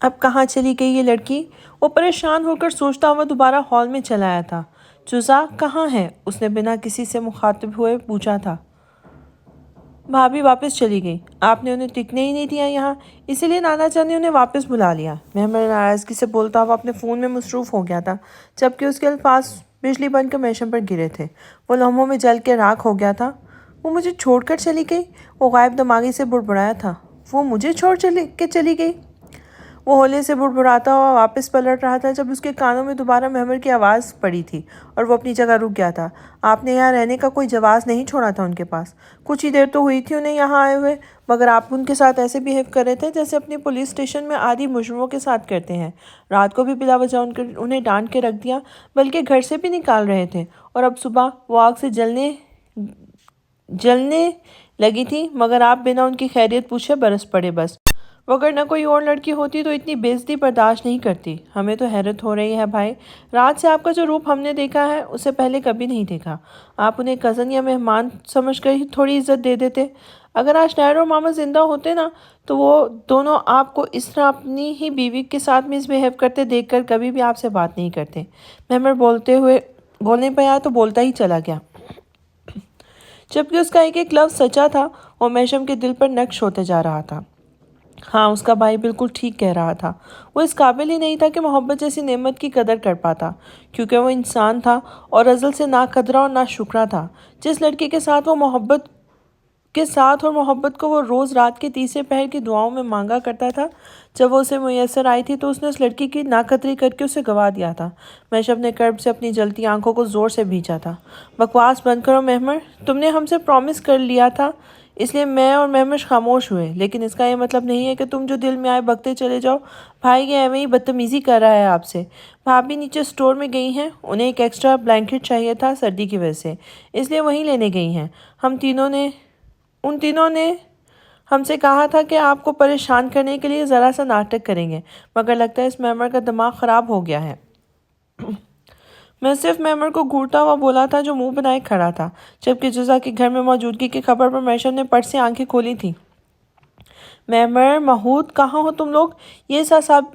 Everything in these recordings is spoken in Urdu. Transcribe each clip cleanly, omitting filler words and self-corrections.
اب کہاں چلی گئی یہ لڑکی؟ وہ پریشان ہو کر سوچتا ہوا دوبارہ ہال میں چلا آیا تھا۔ جزا کہاں ہے؟ اس نے بنا کسی سے مخاطب ہوئے پوچھا تھا۔ بھابھی واپس چلی گئی، آپ نے انہیں ٹکنے ہی نہیں دیا یہاں، اسی لیے نانا جان نے انہیں واپس بلا لیا۔ مہمر ناراضگی سے بولتا ہوا اپنے فون میں مصروف ہو گیا تھا، جبکہ اس کے الفاظ بجلی بن کر میشم پر گرے تھے۔ وہ لمحوں میں جل کے راکھ ہو گیا تھا۔ وہ مجھے چھوڑ کر چلی گئی؟ وہ غائب دماغی سے بڑبڑایا تھا۔ وہ مجھے چھوڑ کے چلی گئی؟ وہ ہولے سے بڑبڑاتا ہوا واپس پلٹ رہا تھا جب اس کے کانوں میں دوبارہ مہمر کی آواز پڑی تھی اور وہ اپنی جگہ رک گیا تھا۔ آپ نے یہاں رہنے کا کوئی جواز نہیں چھوڑا تھا ان کے پاس؟ کچھ ہی دیر تو ہوئی تھی انہیں یہاں آئے ہوئے، مگر آپ ان کے ساتھ ایسے بیہیو کر رہے تھے جیسے اپنی پولیس اسٹیشن میں عادی مجرموں کے ساتھ کرتے ہیں۔ رات کو بھی بلا وجہ انہیں ڈانٹ کے رکھ دیا، بلکہ گھر سے بھی نکال رہے تھے، اور اب صبح وہ آگ سے جلنے لگی تھی، مگر آپ بنا ان کی خیریت پوچھے برس پڑے بس۔ وہ اگر نہ کوئی اور لڑکی ہوتی تو اتنی بے عزتی برداشت نہیں کرتی۔ ہمیں تو حیرت ہو رہی ہے بھائی، رات سے آپ کا جو روپ ہم نے دیکھا ہے اسے پہلے کبھی نہیں دیکھا۔ آپ انہیں کزن یا مہمان سمجھ کر ہی تھوڑی عزت دے دیتے۔ اگر آج ٹائر اور ماما زندہ ہوتے نا تو وہ دونوں آپ کو اس طرح اپنی ہی بیوی کے ساتھ مس بہیو کرتے دیکھ کر کبھی بھی آپ سے بات نہیں کرتے۔ مہمر بولنے پہ آیا تو بولتا ہی چلا گیا، جبکہ اس کا ایک ایک لفظ سچا تھا اور میشم کے دل پر نقش ہوتے جا رہا تھا۔ ہاں، اس کا بھائی بالکل ٹھیک کہہ رہا تھا، وہ اس قابل ہی نہیں تھا کہ محبت جیسی نعمت کی قدر کر پاتا، کیونکہ وہ انسان تھا اور ازل سے نا قدرہ اور نا شکرہ تھا۔ جس لڑکی کے ساتھ اور محبت کو وہ روز رات کے تیسرے پہر کی دعاؤں میں مانگا کرتا تھا، جب وہ اسے میسر آئی تھی تو اس نے اس لڑکی کی ناقدری کر کے اسے گوا دیا تھا۔ میشم نے کرب سے اپنی جلتی آنکھوں کو زور سے بھینچا تھا۔ بکواس بند کرو مہمر، تم نے ہم سے پرومس کر لیا تھا، اس لیے میں اور مہمش خاموش ہوئے، لیکن اس کا یہ مطلب نہیں ہے کہ تم جو دل میں آئے بکتے چلے جاؤ۔ بھائی یہ ایویں ہی بدتمیزی کر رہا ہے آپ سے۔ بھابھی نیچے اسٹور میں گئی ہیں، انہیں ایک ایکسٹرا بلینکٹ چاہیے تھا سردی کی وجہ سے، اس لیے وہیں لینے گئی ہیں۔ ان تینوں نے ہم سے کہا تھا کہ آپ کو پریشان کرنے کے لیے ذرا سا ناٹک کریں گے، مگر لگتا ہے اس مہمر کا دماغ خراب ہو گیا ہے۔ میں صرف مہمر کو گھورتا ہوا بولا تھا جو منہ بنائے کھڑا تھا، جبکہ جزا کی گھر میں موجودگی کی خبر پر میشم نے پٹ سے آنکھیں کھولی تھیں۔ مہمر، مہود، کہاں ہو تم لوگ؟ یہ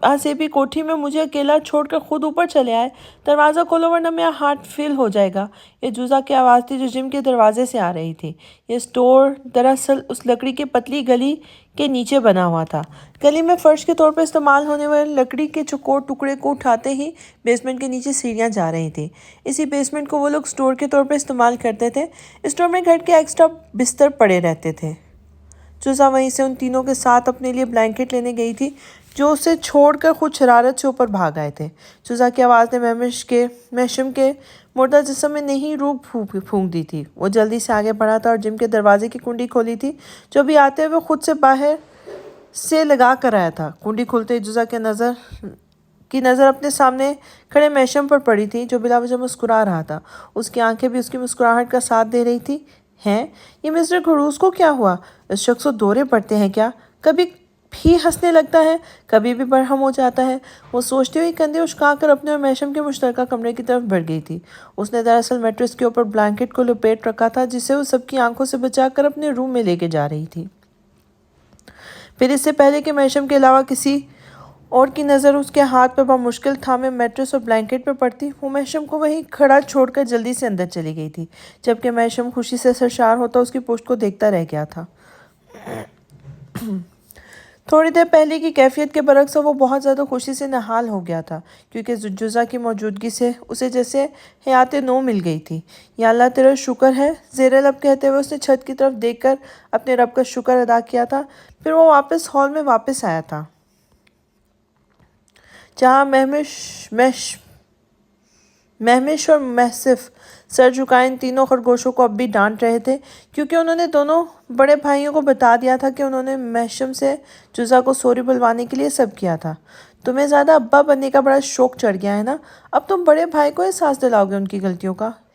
آسیبی کوٹھی میں مجھے اکیلا چھوڑ کر خود اوپر چلے آئے؟ دروازہ کھولو ورنہ میرا ہارٹ فیل ہو جائے گا۔ یہ جوزا کی آواز تھی جو جم کے دروازے سے آ رہی تھی۔ یہ اسٹور دراصل اس لکڑی کی پتلی گلی کے نیچے بنا ہوا تھا۔ گلی میں فرش کے طور پر استعمال ہونے والے لکڑی کے چوکور ٹکڑے کو اٹھاتے ہی بیسمنٹ کے نیچے سیڑھیاں جا رہی تھیں۔ اسی بیسمنٹ کو وہ لوگ اسٹور کے طور پر استعمال کرتے تھے۔ اسٹور میں گھر کے ایکسٹرا بستر پڑے رہتے تھے۔ جزا وہیں سے ان تینوں کے ساتھ اپنے لیے بلینکٹ لینے گئی تھی جو اسے چھوڑ کر خود شرارت سے اوپر بھاگ آئے تھے۔ جزا کی آواز نے میشم کے مردہ جسم میں نئی روح پھونک دی تھی۔ وہ جلدی سے آگے بڑھا تھا اور جم کے دروازے کی کنڈی کھولی تھی جو بھی آتے ہوئے خود سے باہر سے لگا کر آیا تھا۔ کنڈی کھلتے ہی جزا کی نظر اپنے سامنے کھڑے میشم پر پڑی تھی جو بلا وجہ مسکرا رہا تھا۔ اس کی آنکھیں بھی اس کی مسکراہٹ کا ساتھ دے رہی تھی۔ ہیں، یہ مسٹر گھروس کو کیا ہوا؟ اس شخص کو دورے پڑتے ہیں کیا؟ کبھی بھی ہنسنے لگتا ہے، کبھی بھی برہم ہو جاتا ہے۔ وہ سوچتے ہوئے کندھے اچکا کر اپنے اور میشم کے مشترکہ کمرے کی طرف بڑھ گئی تھی۔ اس نے دراصل میٹرس کے اوپر بلینکٹ کو لپیٹ رکھا تھا جسے وہ سب کی آنکھوں سے بچا کر اپنے روم میں لے کے جا رہی تھی۔ پھر اس سے پہلے کہ میشم کے علاوہ کسی اور کی نظر اس کے ہاتھ پر بمشکل تھامے میٹرس اور بلینکٹ پر پڑتی، وہ میشم کو وہیں کھڑا چھوڑ کر جلدی سے اندر چلی گئی تھی، جبکہ میشم خوشی سے سرشار ہوتا اس کی پشت کو دیکھتا رہ گیا تھا۔ تھوڑی دیر پہلے کی کیفیت کے برعکس وہ بہت زیادہ خوشی سے نہال ہو گیا تھا، کیونکہ جزا کی موجودگی سے اسے جیسے حیات نو مل گئی تھی۔ یا اللہ تیرا شکر ہے، زیر لب کہتے ہوئے اس نے چھت کی طرف دیکھ کر اپنے رب کا شکر ادا کیا تھا۔ پھر وہ واپس ہال میں واپس آیا تھا جہاں مہمش اور محسف سر جھکائے ان تینوں خرگوشوں کو اب بھی ڈانٹ رہے تھے، کیونکہ انہوں نے دونوں بڑے بھائیوں کو بتا دیا تھا کہ انہوں نے میشم سے جزا کو سوری بلوانے کے لیے سب کیا تھا۔ تمہیں زیادہ ابا بننے کا بڑا شوق چڑھ گیا ہے نا؟ اب تم بڑے بھائی کو احساس دلاؤ گے ان کی غلطیوں کا؟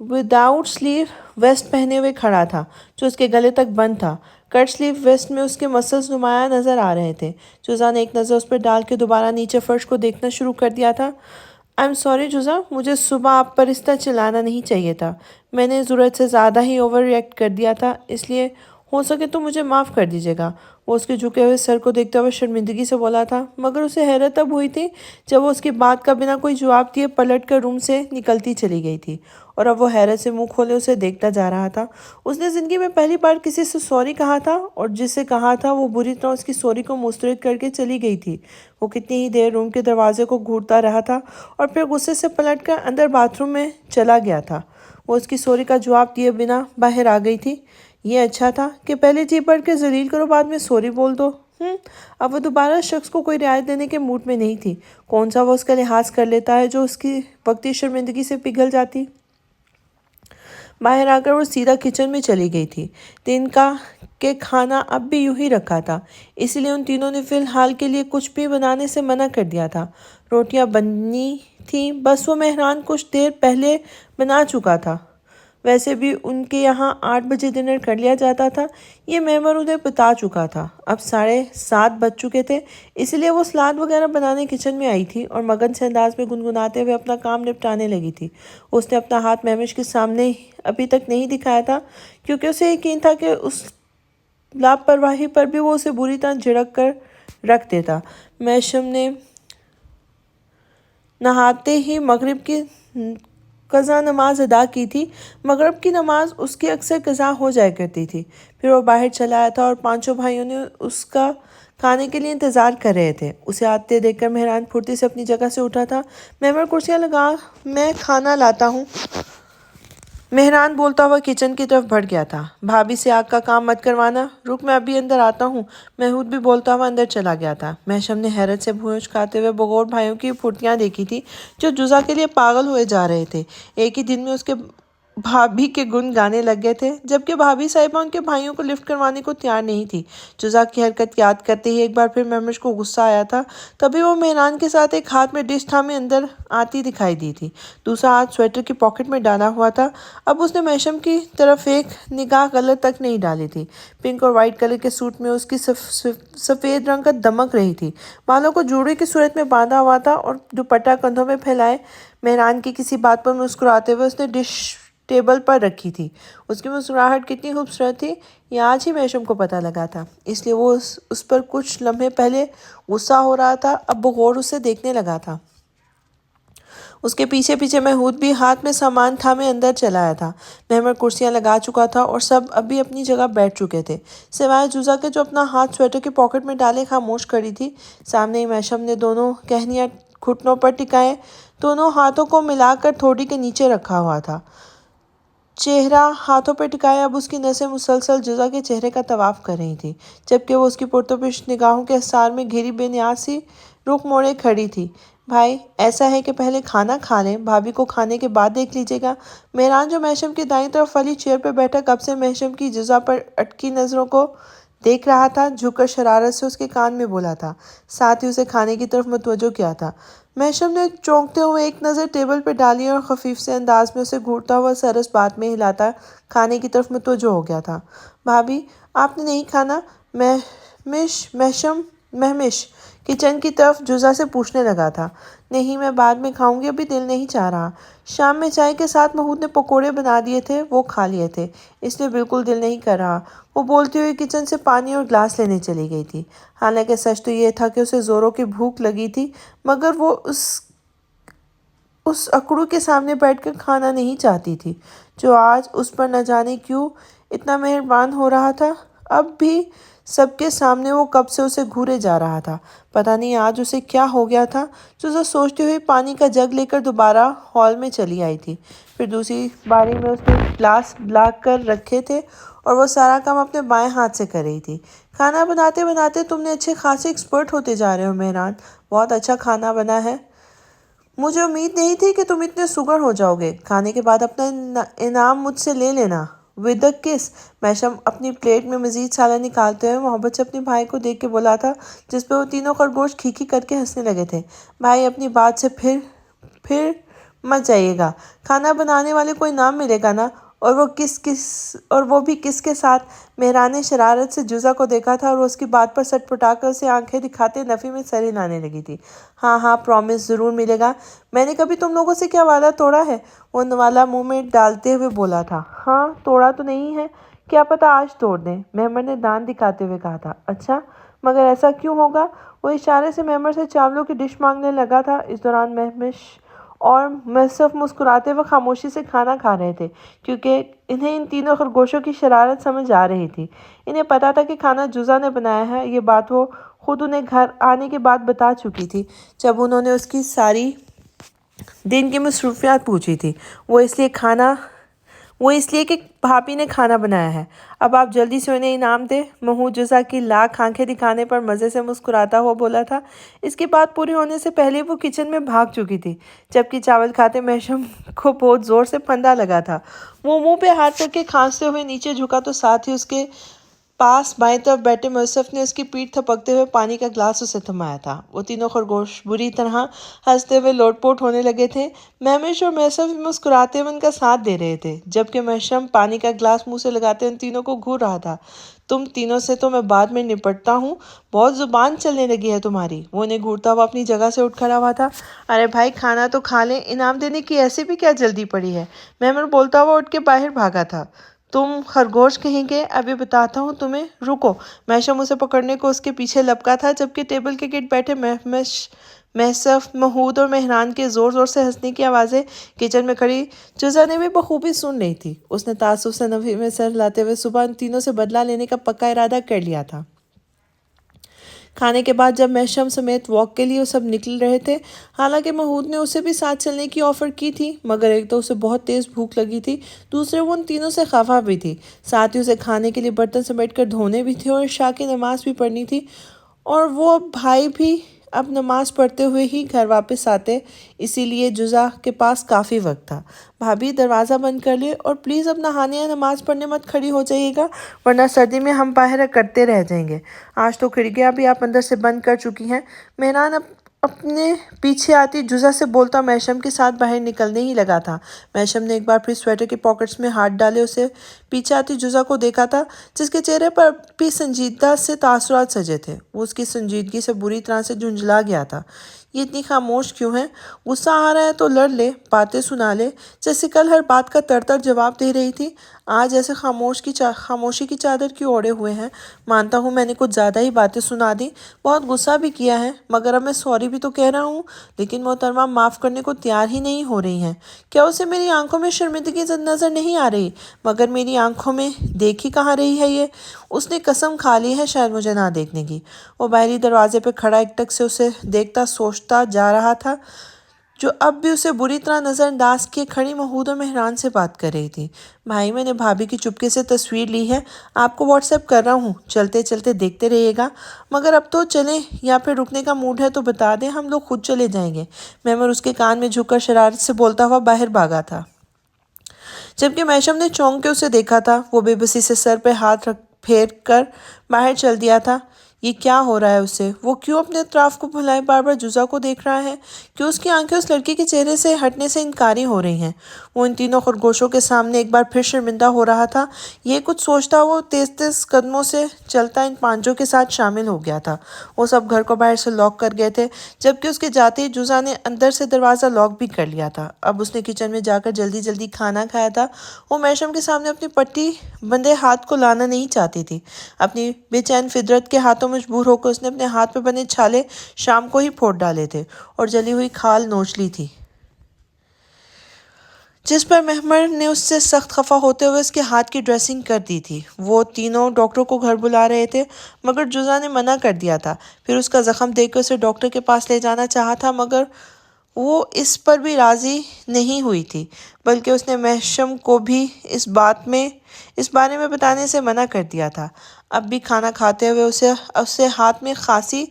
وداؤٹ سلیو ویسٹ پہنے ہوئے کھڑا تھا جو اس کے گلے تک بند تھا۔ کٹ سلیو ویسٹ میں اس کے مسلز نمایاں نظر آ رہے تھے۔ جوزا نے ایک نظر اس پر ڈال کے دوبارہ نیچے فرش کو دیکھنا شروع کر دیا تھا۔ آئی ایم سوری جوزا، مجھے صبح آپ پر اس طرح چلانا نہیں چاہیے تھا۔ میں نے ضرورت سے زیادہ ہی اوور ریئیکٹ کر دیا تھا، اس لیے ہو سکے تو مجھے معاف کر دیجیے گا۔ وہ اس کے جھکے ہوئے سر کو دیکھتے ہوئے شرمندگی سے بولا تھا، مگر اسے حیرت تب ہوئی تھی جب وہ اس کی بات کا بنا کوئی جواب دیے پلٹ کر روم سے نکلتی چلی گئی تھی، اور اب وہ حیرت سے منہ کھولے اسے دیکھتا جا رہا تھا۔ اس نے زندگی میں پہلی بار کسی سے سوری کہا تھا، اور جس سے کہا تھا وہ بری طرح اس کی سوری کو مسترد کر کے چلی گئی تھی۔ وہ کتنی ہی دیر روم کے دروازے کو گھورتا رہا تھا اور پھر غصے سے پلٹ کر اندر باتھ روم میں چلا گیا تھا۔ وہ اس کی سوری کا جواب دیے بنا باہر آ گئی تھی۔ یہ اچھا تھا کہ پہلے جی پڑھ کے ذلیل کرو بعد میں سوری بول دو۔ اب وہ دوبارہ اس شخص کو کوئی رعایت دینے کے موڈ میں نہیں تھی۔ کون سا وہ اس کا لحاظ کر لیتا ہے جو اس کی وقتی شرمندگی سے پگھل جاتی۔ باہر آ کر وہ سیدھا کچن میں چلی گئی تھی۔ دن کا کہ کھانا اب بھی یوں ہی رکھا تھا، اسی لیے ان تینوں نے فی الحال کے لیے کچھ بھی بنانے سے منع کر دیا تھا۔ روٹیاں بنی تھیں، بس وہ مہران کچھ دیر پہلے بنا چکا تھا۔ ویسے بھی ان کے یہاں 8 بجے ڈنر کر لیا جاتا تھا، یہ مہمان انہیں بتا چکا تھا۔ اب 7:30 بج چکے تھے، اسی لیے وہ سلاد وغیرہ بنانے کچن میں آئی تھی اور مگن سے انداز میں گنگناتے ہوئے اپنا کام نپٹانے لگی تھی۔ اس نے اپنا ہاتھ مہمش کے سامنے ابھی تک نہیں دکھایا تھا، کیونکہ اسے یقین تھا کہ اس لاپرواہی پر بھی وہ اسے بری طرح جھڑک کر رکھ دیتا۔ میشم نے نہاتے ہی مغرب کی قضا نماز ادا کی تھی۔ مغرب کی نماز اس کی اکثر قضا ہو جایا کرتی تھی۔ پھر وہ باہر چلا آیا تھا اور 5 بھائیوں نے اس کا کھانے کے لیے انتظار کر رہے تھے۔ اسے آتے دیکھ کر مہران پھرتی سے اپنی جگہ سے اٹھا تھا۔ مہمان کرسیاں لگا، میں کھانا لاتا ہوں۔ مہران بولتا ہوا کچن کی طرف بڑھ گیا تھا۔ بھابھی سے آگ کا کام مت کروانا، رک میں ابھی اندر آتا ہوں۔ محمود بھی بولتا ہوا اندر چلا گیا تھا۔ میشم نے حیرت سے بھونچ کھاتے ہوئے بغور بھائیوں کی پھرتیاں دیکھی تھی جو جزا کے لیے پاگل ہوئے جا رہے تھے۔ ایک ہی دن میں اس کے بھابھی کے گن گانے لگ گئے تھے، جبکہ بھابھی صاحبہ ان کے بھائیوں کو لفٹ کروانے کو تیار نہیں تھی۔ جزا کی حرکت یاد کرتے ہی ایک بار پھر مہمش کو غصہ آیا تھا۔ تبھی وہ مہران کے ساتھ ایک ہاتھ میں ڈش تھامے اندر آتی دکھائی دی تھی، دوسرا ہاتھ سویٹر کی پاکٹ میں ڈالا ہوا تھا۔ اب اس نے میشم کی طرف ایک نگاہ غلط تک نہیں ڈالی تھی۔ پنک اور وائٹ کلر کے سوٹ میں اس کی سفید رنگ کا دمک رہی تھی، بالوں کو جوڑے کی صورت میں باندھا ہوا تھا اور دوپٹہ کندھوں میں پھیلائے۔ مہران کی کسی بات پر مسکراتے ہوئے اس نے ڈش ٹیبل پر رکھی تھی۔ اس کی مسکراہٹ کتنی خوبصورت تھی یہ آج ہی میشم کو پتہ لگا تھا، اس لیے وہ اس پر کچھ لمحے پہلے غصہ ہو رہا تھا، اب بغور اسے دیکھنے لگا تھا۔ اس کے پیچھے پیچھے محمود بھی ہاتھ میں سامان تھامے اندر چلا آیا تھا۔ مہمان کرسیاں لگا چکا تھا اور سب اب بھی اپنی جگہ بیٹھ چکے تھے، سوائے جوزا کے جو اپنا ہاتھ سویٹر کی پاکٹ میں ڈالے خاموش کھڑی تھی۔ سامنے ہی میشم نے دونوں کہنیاں گھٹنوں پر ٹکائے دونوں ہاتھوں کو ملا کر تھوڑی کے نیچے رکھا ہوا تھا، چہرہ ہاتھوں پر ٹکائے۔ اب اس کی نظریں مسلسل جزا کے چہرے کا طواف کر رہی تھی، جبکہ وہ اس کی پرتوپش نگاہوں کے حصار میں گھری بے نیاز سی رخ موڑے کھڑی تھی۔ بھائی ایسا ہے کہ پہلے کھانا کھا لیں، بھابھی کو کھانے کے بعد دیکھ لیجیے گا۔ مہران جو میشم کی دائیں طرف والی چیئر پر بیٹھا کب سے میشم کی جزا پر اٹکی نظروں کو دیکھ رہا تھا، جھک کر شرارت سے اس کے کان میں بولا تھا، ساتھ ہی اسے کھانے کی طرف متوجہ کیا تھا۔ میشم نے چونکتے ہوئے ایک نظر ٹیبل پر ڈالی اور خفیف سے انداز میں اسے گھورتا ہوا سر اس بات میں ہلاتا کھانے کی طرف متوجہ ہو گیا تھا۔ بھابھی آپ نے نہیں کھانا؟ مہمش کچن کی طرف جزا سے پوچھنے لگا تھا۔ نہیں میں بعد میں کھاؤں گی، ابھی دل نہیں چاہ رہا۔ شام میں چائے کے ساتھ محمود نے پکوڑے بنا دیے تھے، وہ کھا لیے تھے، اس لیے بالکل دل نہیں کر رہا۔ وہ بولتی ہوئی کچن سے پانی اور گلاس لینے چلی گئی تھی۔ حالانکہ سچ تو یہ تھا کہ اسے زوروں کی بھوک لگی تھی، مگر وہ اس اکڑو کے سامنے بیٹھ کر کھانا نہیں چاہتی تھی جو آج اس پر نہ جانے کیوں اتنا مہربان ہو رہا تھا۔ اب بھی سب کے سامنے وہ کب سے اسے گھورے جا رہا تھا، پتہ نہیں آج اسے کیا ہو گیا تھا۔ جزا سوچتی ہوئی پانی کا جگ لے کر دوبارہ ہال میں چلی آئی تھی۔ پھر دوسری باری میں اس نے گلاس لا کر رکھے تھے اور وہ سارا کام اپنے بائیں ہاتھ سے کر رہی تھی۔ کھانا بناتے بناتے تم نے اچھے خاصے ایکسپرٹ ہوتے جا رہے ہو مہران، بہت اچھا کھانا بنا ہے۔ مجھے امید نہیں تھی کہ تم اتنے سگر ہو جاؤ گے۔ کھانے کے بعد اپنا انعام مجھ سے لے لینا۔ ود اے کس۔ میشم اپنی پلیٹ میں مزید سالن نکالتے ہوئے محبت سے اپنے بھائی کو دیکھ کے بولا تھا، جس پہ وہ تینوں خرگوش کھی کھی کر کے ہنسنے لگے تھے۔ بھائی اپنی بات سے پھر مت جائیے گا، کھانا بنانے والے کوئی نام ملے گا نا۔ اور وہ بھی کس کے ساتھ؟ مہران نے شرارت سے جزا کو دیکھا تھا اور وہ اس کی بات پر سٹ پٹا کر اسے آنکھیں دکھاتے نفی میں سر ہلانے لگی تھی۔ ہاں ہاں، پرومس ضرور ملے گا۔ میں نے کبھی تم لوگوں سے کیا وعدہ توڑا ہے؟ وہ نوالا منہ میں ڈالتے ہوئے بولا تھا۔ ہاں، توڑا تو نہیں ہے، کیا پتہ آج توڑ دیں، مہمر نے دانت دکھاتے ہوئے کہا تھا۔ اچھا، مگر ایسا کیوں ہوگا؟ وہ اشارے سے مہمر سے چاولوں کی ڈش مانگنے لگا تھا۔ اس دوران مہمش اور مصرف مسکراتے ہوئے خاموشی سے کھانا کھا رہے تھے، کیونکہ انہیں ان تینوں خرگوشوں کی شرارت سمجھ آ رہی تھی۔ انہیں پتا تھا کہ کھانا جزا نے بنایا ہے، یہ بات وہ خود انہیں گھر آنے کے بعد بتا چکی تھی جب انہوں نے اس کی ساری دن کی مصروفیات پوچھی تھی۔ وہ اس لیے کہ بھابھی نے کھانا بنایا ہے۔ اب آپ جلدی سے انہیں انعام دیں، محمود جزا کی لاکھ آنکھیں دکھانے پر مزے سے مسکراتا ہوا بولا تھا۔ اس کی بات پوری ہونے سے پہلے وہ کچن میں بھاگ چکی تھی، جبکہ چاول کھاتے محشم کو بہت زور سے پھندا لگا تھا۔ وہ منہ پہ ہاتھ رکھ کے کھانستے ہوئے نیچے جھکا تو ساتھ ہی اس کے پاس بائیں طرف بیٹھے مصرف نے اس کی پیٹھ تھپکتے ہوئے پانی کا گلاس اسے تھمایا تھا۔ وہ تینوں خرگوش بری طرح ہنستے ہوئے لوٹ پوٹ ہونے لگے تھے۔ مہمش اور مصرف مسکراتے ہوئے ان کا ساتھ دے رہے تھے، جبکہ محشم پانی کا گلاس منہ سے لگاتے ان تینوں کو گھور رہا تھا۔ تم تینوں سے تو میں بعد میں نپٹتا ہوں، بہت زبان چلنے لگی ہے تمہاری۔ وہ انہیں گھورتا ہوا اپنی جگہ سے اٹھ کھڑا ہوا تھا۔ ارے بھائی، کھانا تو کھا لیں، انعام دینے کی ایسی بھی کیا جلدی پڑی ہے؟ مہمر بولتا ہوا اٹھ کے باہر بھاگا تھا۔ تم خرگوش کہیں گے، ابھی بتاتا ہوں تمہیں، رکو۔ محشم اسے پکڑنے کو اس کے پیچھے لپکا تھا، جبکہ ٹیبل کے گرد بیٹھے مصرف، محمود اور مہران کے زور زور سے ہنسنے کی آوازیں کچن میں کھڑی جزا نے بھی بخوبی سن رہی تھی۔ اس نے تعصب سے نفی میں سر ہلاتے ہوئے صبح ان تینوں سے بدلہ لینے کا پکا ارادہ کر لیا تھا۔ کھانے کے بعد جب محشم سمیت واک کے لیے سب نکل رہے تھے، حالانکہ محمود نے اسے بھی ساتھ چلنے کی آفر کی تھی، مگر ایک تو اسے بہت تیز بھوک لگی تھی، دوسرے وہ ان تینوں سے خفا بھی تھی، ساتھ ہی اسے کھانے کے لیے برتن سمیٹ کر دھونے بھی تھے اور عشاء کی نماز بھی پڑھنی تھی، اور وہ بھائی بھی اب نماز پڑھتے ہوئے ہی گھر واپس آتے، اسی لیے جزا کے پاس کافی وقت تھا۔ بھابھی، دروازہ بند کر لے اور پلیز اب نہانے یا نماز پڑھنے مت کھڑی ہو جائیے گا، ورنہ سردی میں ہم باہر کرتے رہ جائیں گے۔ آج تو کھڑکیاں بھی آپ اندر سے بند کر چکی ہیں۔ مہران اپنے پیچھے آتی جزا سے بولتا محشم کے ساتھ باہر نکلنے ہی لگا تھا۔ محشم نے ایک بار پھر سویٹر کے پاکٹس میں ہاتھ ڈالے اسے پیچھے آتی جزا کو دیکھا تھا، جس کے چہرے پر بھی سنجیدہ سے تاثرات سجے تھے۔ وہ اس کی سنجیدگی سے بری طرح سے جھنجھلا گیا تھا۔ یہ اتنی خاموش کیوں ہے؟ غصہ آ رہا ہے تو لڑ لے، باتیں سنا لے، جیسے کل ہر بات کا تر تر جواب دے رہی تھی۔ آج ایسے خاموشی کی چادر کیوں اوڑھے ہوئے ہیں؟ مانتا ہوں میں نے کچھ زیادہ ہی باتیں سنا دی، بہت غصہ بھی کیا ہے، مگر اب میں سوری بھی تو کہہ رہا ہوں، لیکن محترمہ معاف کرنے کو تیار ہی نہیں ہو رہی ہیں۔ کیا اسے میری آنکھوں میں شرمندگی نظر نہیں آ رہی؟ مگر میری آنکھوں میں دیکھ ہی کہاں رہی ہے یہ؟ اس نے قسم کھا لی ہے شاید مجھے نہ دیکھنے کی۔ وہ باہری دروازے پہ کھڑا ایک ٹک سے اسے دیکھتا سوچتا جا رہا تھا، جو اب بھی اسے بری طرح نظر انداز کیے کھڑی محمود اور مہران سے بات کر رہی تھی۔ بھائی، میں نے بھابھی کی چپکے سے تصویر لی ہے، آپ کو واٹس ایپ کر رہا ہوں، چلتے چلتے دیکھتے رہیے گا، مگر اب تو چلیں، یا پھر رکنے کا موڈ ہے تو بتا دیں، ہم لوگ خود چلے جائیں گے۔ مہمر اس کے کان میں جھک کر شرارت سے بولتا ہوا باہر بھاگا تھا، جبکہ محشم نے چونک کے اسے دیکھا تھا۔ وہ بے بسی سے سر پہ ہاتھ پھیر کر باہر چل دیا تھا۔ یہ کیا ہو رہا ہے اسے؟ وہ کیوں اپنے اطراف کو بھلائے بار بار جزا کو دیکھ رہا ہے؟ کیوں اس کی آنکھیں اس لڑکی کے چہرے سے ہٹنے سے انکاری ہو رہی ہیں؟ وہ ان تینوں خرگوشوں کے سامنے ایک بار پھر شرمندہ ہو رہا تھا۔ یہ کچھ سوچتا وہ تیز تیز قدموں سے چلتا ان پانچوں کے ساتھ شامل ہو گیا تھا۔ وہ سب گھر کو باہر سے لاک کر گئے تھے، جبکہ اس کے جاتے ہی جزا نے اندر سے دروازہ لاک بھی کر لیا تھا۔ اب اس نے کچن میں جا کر جلدی جلدی کھانا کھایا تھا۔ وہ محشم کے سامنے اپنی پٹی بندھے ہاتھ کو لانا نہیں چاہتی تھی۔ اپنی بے چین فطرت کے ہاتھوں مجبور ہو کر اس نے اپنے ہاتھ پہ بنے چھالے شام کو ہی پھوڑ ڈالے تھے اور جلی ہوئی کھال نوچ لی تھی، جس پر مہمر نے اس سے سخت خفا ہوتے ہوئے اس کے ہاتھ کی ڈریسنگ کر دی تھی۔ وہ تینوں ڈاکٹر کو گھر بلا رہے تھے، مگر جزا نے منع کر دیا تھا۔ پھر اس کا زخم دیکھ کر اسے ڈاکٹر کے پاس لے جانا چاہا تھا، مگر وہ اس پر بھی راضی نہیں ہوئی تھی، بلکہ اس نے محشم کو بھی اس بارے میں بتانے سے منع کر دیا تھا۔ اب بھی کھانا کھاتے ہوئے اسے ہاتھ میں خاصی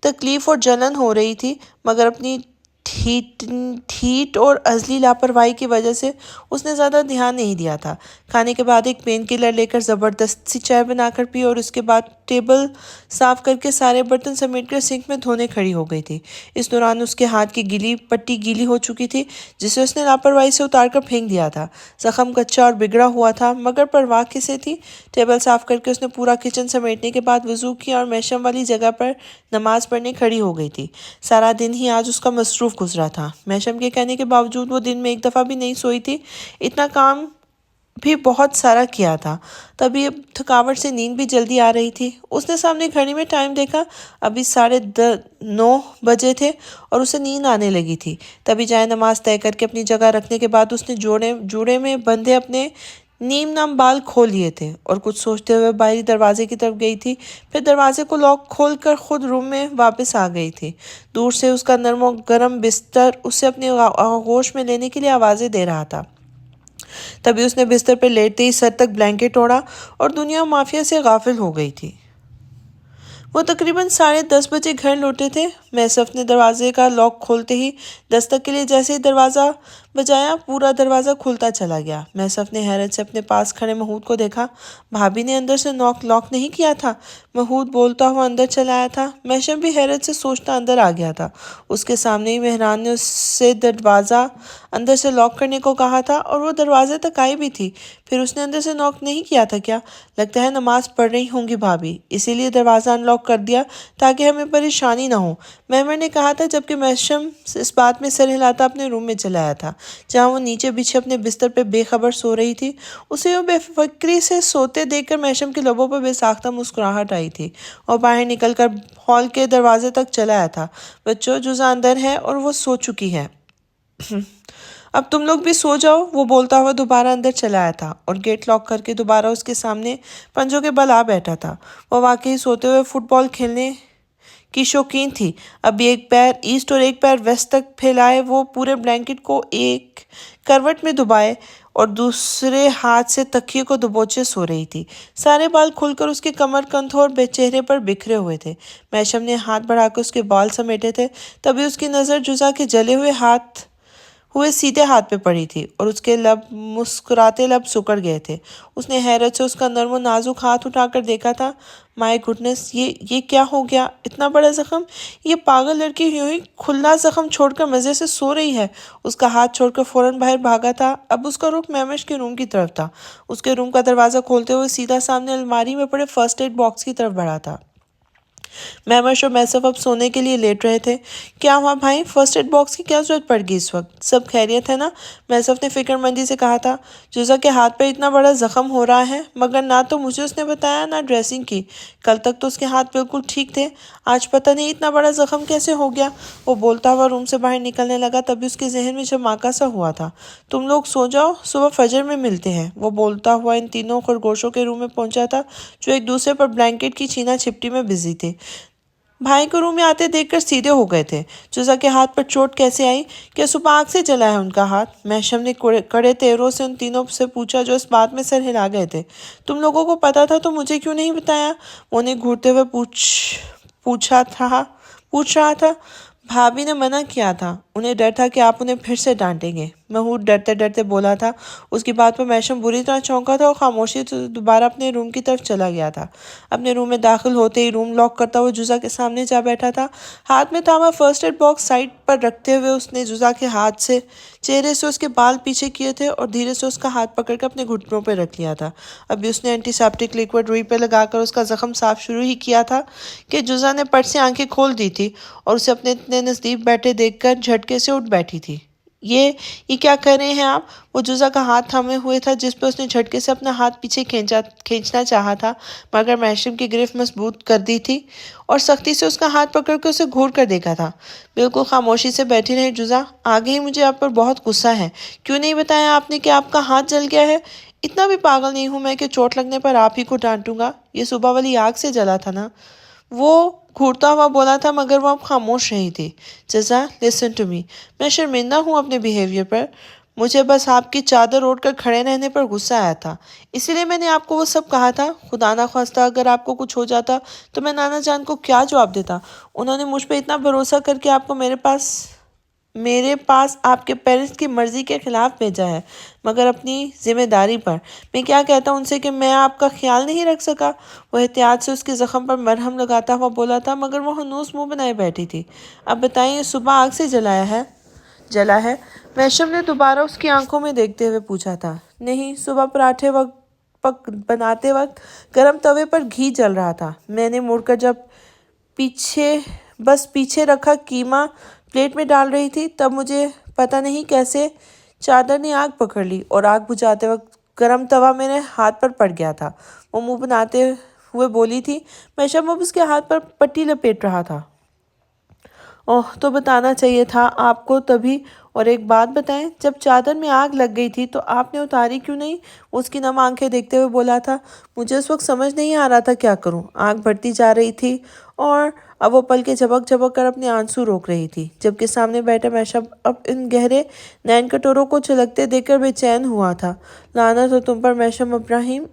تکلیف اور جلن ہو رہی تھی، مگر اپنی ٹھیٹ اور عزلی لاپرواہی کی وجہ سے اس نے زیادہ دھیان نہیں دیا تھا۔ کھانے کے بعد ایک پین کلر لے کر زبردست سی چائے بنا کر پی اور اس کے بعد ٹیبل صاف کر کے سارے برتن سمیٹ کر سنک میں دھونے کھڑی ہو گئی تھی۔ اس دوران اس کے ہاتھ کی پٹی گیلی ہو چکی تھی جسے اس نے لاپرواہی سے اتار کر پھینک دیا تھا۔ زخم کچا اور بگڑا ہوا تھا مگر پرواہ کسے تھی؟ ٹیبل صاف کر کے اس نے پورا کچن سمیٹنے کے بعد وضو کیا اور میشم والی جگہ پر نماز پڑھنے کھڑی ہو گئی تھی۔ سارا دن ہی آج اس کا مصروف گزرا تھا۔ میشم کے کہنے کے باوجود وہ دن میں ایک دفعہ بھی نہیں سوئی تھی۔ اتنا کام بھی بہت سارا کیا تھا، تبھی اب تھکاوٹ سے نیند بھی جلدی آ رہی تھی۔ اس نے سامنے گھڑی میں ٹائم دیکھا، ابھی 9:30 بجے تھے اور اسے نیند آنے لگی تھی۔ تبھی جائے نماز طے کر کے اپنی جگہ رکھنے کے بعد اس نے جوڑے میں بندھے اپنے نیم نام بال کھول لیے تھے اور کچھ سوچتے ہوئے باہری دروازے کی طرف گئی تھی، پھر دروازے کو لاک کھول کر خود روم میں واپس آ گئی تھی۔ دور سے اس کا نرم و گرم بستر اسے اپنی آغوش میں لینے کے لیے آوازیں دے رہا تھا۔ تبھی اس نے بستر پر لیٹتے ہی سر تک بلینکٹ اوڑھا اور دنیا مافیا سے غافل ہو گئی تھی۔ وہ تقریباً 10:30 بجے گھر لوٹے تھے۔ میسف نے دروازے کا لاک کھولتے ہی دستک کے لیے جیسے ہی دروازہ بجایا، پورا دروازہ کھلتا چلا گیا۔ میسف نے حیرت سے اپنے پاس کھڑے محمود کو دیکھا۔ بھابی نے اندر سے لاک نہیں کیا تھا؟ محمود بولتا ہوا اندر چلا آیا تھا۔ میشم بھی حیرت سے سوچتا اندر آ گیا تھا۔ اس کے سامنے ہی مہران نے اس سے دروازہ اندر سے لاک کرنے کو کہا تھا اور وہ دروازے تک آئی بھی تھی۔ پھر اس نے اندر سے لاک نہیں کیا تھا کیا؟ لگتا ہے نماز پڑھ رہی ہوں گی بھابی، اسی لیے دروازہ ان لاک کر دیا تاکہ ہمیں پریشانی نہ ہو، مہمر نے کہا تھا، جبکہ میشم اس بات میں سر ہلاتا اپنے روم میں چلا آیا تھا جہاں وہ نیچے بچھے اپنے بستر پہ بے خبر سو رہی تھی۔ اسے وہ بے فکری سے سوتے دیکھ کر میشم کے لبوں پر بے ساختہ مسکراہٹ آئی تھی اور باہر نکل کر ہال کے دروازے تک چلا آیا تھا۔ بچوں، جزا اندر ہے اور وہ سو چکی ہے۔ اب تم لوگ بھی سو جاؤ، وہ بولتا ہوا دوبارہ اندر چلا آیا تھا اور گیٹ لاک کر کے دوبارہ اس کے سامنے پنجوں کے بل آ بیٹھا تھا۔ وہ واقعی سوتے ہوئے فٹ بال کھیلنے کی شوقین تھی۔ ابھی ایک پیر ایسٹ اور ایک پیر ویسٹ تک پھیلائے وہ پورے بلینکٹ کو ایک کروٹ میں دبائے اور دوسرے ہاتھ سے تکیے کو دبوچے سو رہی تھی۔ سارے بال کھل کر اس کے کمر کندھوں اور چہرے پر بکھرے ہوئے تھے۔ میشم نے ہاتھ بڑھا کر اس کے بال سمیٹے تھے، تبھی اس کی نظر جزا کے جلے ہوئے سیدھے ہاتھ پہ پڑی تھی اور اس کے مسکراتے لب سکڑ گئے تھے۔ اس نے حیرت سے اس کا نرم و نازک ہاتھ اٹھا کر دیکھا تھا۔ مائی گڈنس، یہ کیا ہو گیا؟ اتنا بڑا زخم؟ یہ پاگل لڑکی یوں ہی کھلا زخم چھوڑ کر مزے سے سو رہی ہے۔ اس کا ہاتھ چھوڑ کر فوراً باہر بھاگا تھا۔ اب اس کا رخ مہمش کے روم کی طرف تھا۔ اس کے روم کا دروازہ کھولتے ہوئے سیدھا سامنے الماری میں پڑے فرسٹ ایڈ باکس کی طرف بڑھا تھا۔ مہمش اور میسف اب سونے کے لیے لیٹ رہے تھے۔ کیا ہوا بھائی؟ فرسٹ ایڈ باکس کی کیا ضرورت پڑ گئی اس وقت؟ سب خیریت ہے نا؟ میسف نے فکر مندی سے کہا تھا۔ جزا کے ہاتھ پہ اتنا بڑا زخم ہو رہا ہے، مگر نہ تو مجھے اس نے بتایا نہ ڈریسنگ کی۔ کل تک تو اس کے ہاتھ بالکل ٹھیک تھے، آج پتہ نہیں اتنا بڑا زخم کیسے ہو گیا؟ وہ بولتا ہوا روم سے باہر نکلنے لگا، تبھی اس کے ذہن میں جھماکا سا ہوا تھا۔ تم لوگ سو جاؤ، صبح فجر میں ملتے ہیں۔ وہ بولتا ہوا ان تینوں خرگوشوں کے روم میں پہنچا تھا جو ایک دوسرے پر بلینکٹ کی چھینا چھپٹی میں بزی تھے۔ بھائی کو روم میں آتے دیکھ کر سیدھے ہو گئے تھے۔ جزا کے ہاتھ پر چوٹ کیسے آئی؟ کیا صبح آگ سے جلا ہے ان کا ہاتھ؟ میشم نے کڑے تیوروں سے ان تینوں سے پوچھا جو اس بات میں سر ہلا گئے تھے۔ تم لوگوں کو پتا تھا تو مجھے کیوں نہیں بتایا؟ وہ انہیں گھورتے ہوئے پوچھ رہا تھا۔ بھابی نے منع کیا تھا، انہیں ڈر تھا کہ آپ انہیں پھر سے ڈانٹیں گے، محمود ڈرتے ڈرتے بولا تھا۔ اس کی بات پر میشم بری طرح چونکا تھا اور خاموشی سے دوبارہ اپنے روم کی طرف چلا گیا تھا۔ اپنے روم میں داخل ہوتے ہی روم لاک کرتا ہوا جزا کے سامنے جا بیٹھا تھا۔ ہاتھ میں تھاما فرسٹ ایڈ باکس سائڈ پر رکھتے ہوئے اس نے جزا کے ہاتھ سے چہرے سے اس کے بال پیچھے کیے تھے اور دھیرے سے اس کا ہاتھ پکڑ کر اپنے گھٹنوں پہ رکھ لیا تھا۔ ابھی اس نے اینٹی سیپٹک لیکوڈ روئی پہ لگا کر اس کا زخم صاف شروع ہی کیا تھا کہ جزا نے پٹ سے آنکھیں کھول دی تھی اور اسے اپنے اتنے نزدیک بیٹھے دیکھ کر جھٹکے سے اٹھ بیٹھی تھی۔ یہ کیا کر رہے ہیں آپ؟ وہ جزا کا ہاتھ تھامے ہوئے تھا جس پہ اس نے جھٹکے سے اپنا ہاتھ پیچھے کھینچنا چاہا تھا، مگر میشم کی گرفت مضبوط کر دی تھی اور سختی سے اس کا ہاتھ پکڑ کے اسے گھور کر دیکھا تھا۔ بالکل خاموشی سے بیٹھی رہی جزا، آگے ہی مجھے آپ پر بہت غصہ ہے۔ کیوں نہیں بتایا آپ نے کہ آپ کا ہاتھ جل گیا ہے؟ اتنا بھی پاگل نہیں ہوں میں کہ چوٹ لگنے پر آپ ہی کو ڈانٹوں گا۔ یہ صبح والی آگ سے جلا تھا نا؟ وہ گھورتا ہوا بولا تھا، مگر وہ اب خاموش رہی تھی۔ جزا، لسن ٹو می، میں شرمندہ ہوں اپنے بیہیویئر پر۔ مجھے بس آپ کی چادر اوڑھ کر کھڑے رہنے پر غصہ آیا تھا، اسی لیے میں نے آپ کو وہ سب کہا تھا۔ خدا نہ خواستہ اگر آپ کو کچھ ہو جاتا تو میں نانا جان کو کیا جواب دیتا؟ انہوں نے مجھ پہ اتنا بھروسہ کر کے آپ کو میرے پاس میرے پاس آپ کے پیرنٹس کی مرضی کے خلاف بھیجا ہے، مگر اپنی ذمہ داری پر۔ میں کیا کہتا ہوں ان سے کہ میں آپ کا خیال نہیں رکھ سکا؟ وہ احتیاط سے اس کے زخم پر مرہم لگاتا ہوا بولا تھا، مگر وہ ہنوز منہ بنائے بیٹھی تھی۔ اب بتائیں، یہ صبح آگ سے جلا ہے؟ میشم نے دوبارہ اس کی آنکھوں میں دیکھتے ہوئے پوچھا تھا۔ نہیں، صبح پراٹھے بناتے وقت گرم توے پر گھی جل رہا تھا۔ میں نے مڑ کر جب پیچھے رکھا قیمہ پلیٹ میں ڈال رہی تھی، تب مجھے پتہ نہیں کیسے چادر نے آگ پکڑ لی اور آگ بجھاتے وقت گرم توا میرے ہاتھ پر پڑ گیا تھا۔ وہ منہ بناتے ہوئے بولی تھی۔ میشم اب اس کے ہاتھ پر پٹی لپیٹ رہا تھا۔ اوہ، تو بتانا چاہیے تھا آپ کو تبھی۔ اور ایک بات بتائیں، جب چادر میں آگ لگ گئی تھی تو آپ نے اتاری کیوں نہیں؟ اس کی نم آنکھیں دیکھتے ہوئے بولا تھا۔ مجھے اس وقت سمجھ نہیں آ رہا تھا کیا کروں۔ آگ بڑھتی جا رہی تھی اور اب وہ پل کے جھپک کر اپنے آنسو روک رہی تھی، جبکہ سامنے بیٹھا میشم اب ان گہرے نین کٹوروں کو چھلکتے دیکھ کر بے چین ہوا تھا۔ لعنت ہو تم پر میشم ابراہیم،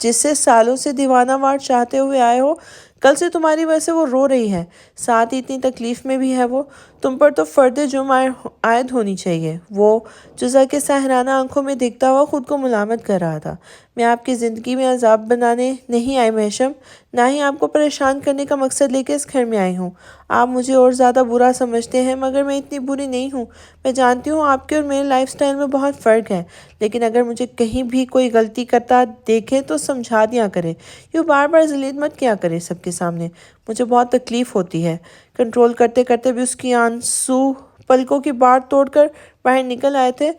جسے سالوں سے دیوانہ وار چاہتے ہوئے آئے ہو، کل سے تمہاری وجہ سے وہ رو رہی ہے، ساتھ ہی اتنی تکلیف میں بھی ہے۔ وہ تم پر تو فرد جرم عائد ہونی چاہیے۔ وہ جزا کے سحرانہ آنکھوں میں دیکھتا ہوا خود کو ملامت کر رہا تھا۔ میں آپ کی زندگی میں عذاب بنانے نہیں آئی میشم، نہ ہی آپ کو پریشان کرنے کا مقصد لے کے اس گھر میں آئی ہوں۔ آپ مجھے اور زیادہ برا سمجھتے ہیں، مگر میں اتنی بری نہیں ہوں۔ میں جانتی ہوں آپ کے اور میرے لائف سٹائل میں بہت فرق ہے، لیکن اگر مجھے کہیں بھی کوئی غلطی کرتا دیکھیں تو سمجھا دیا کرے، یوں بار بار ذلیل مت کیا کرے سب کے سامنے۔ مجھے بہت تکلیف ہوتی ہے۔ کنٹرول کرتے کرتے بھی اس کی آنسو پلکوں کی باڑ توڑ کر باہر نکل آئے تھے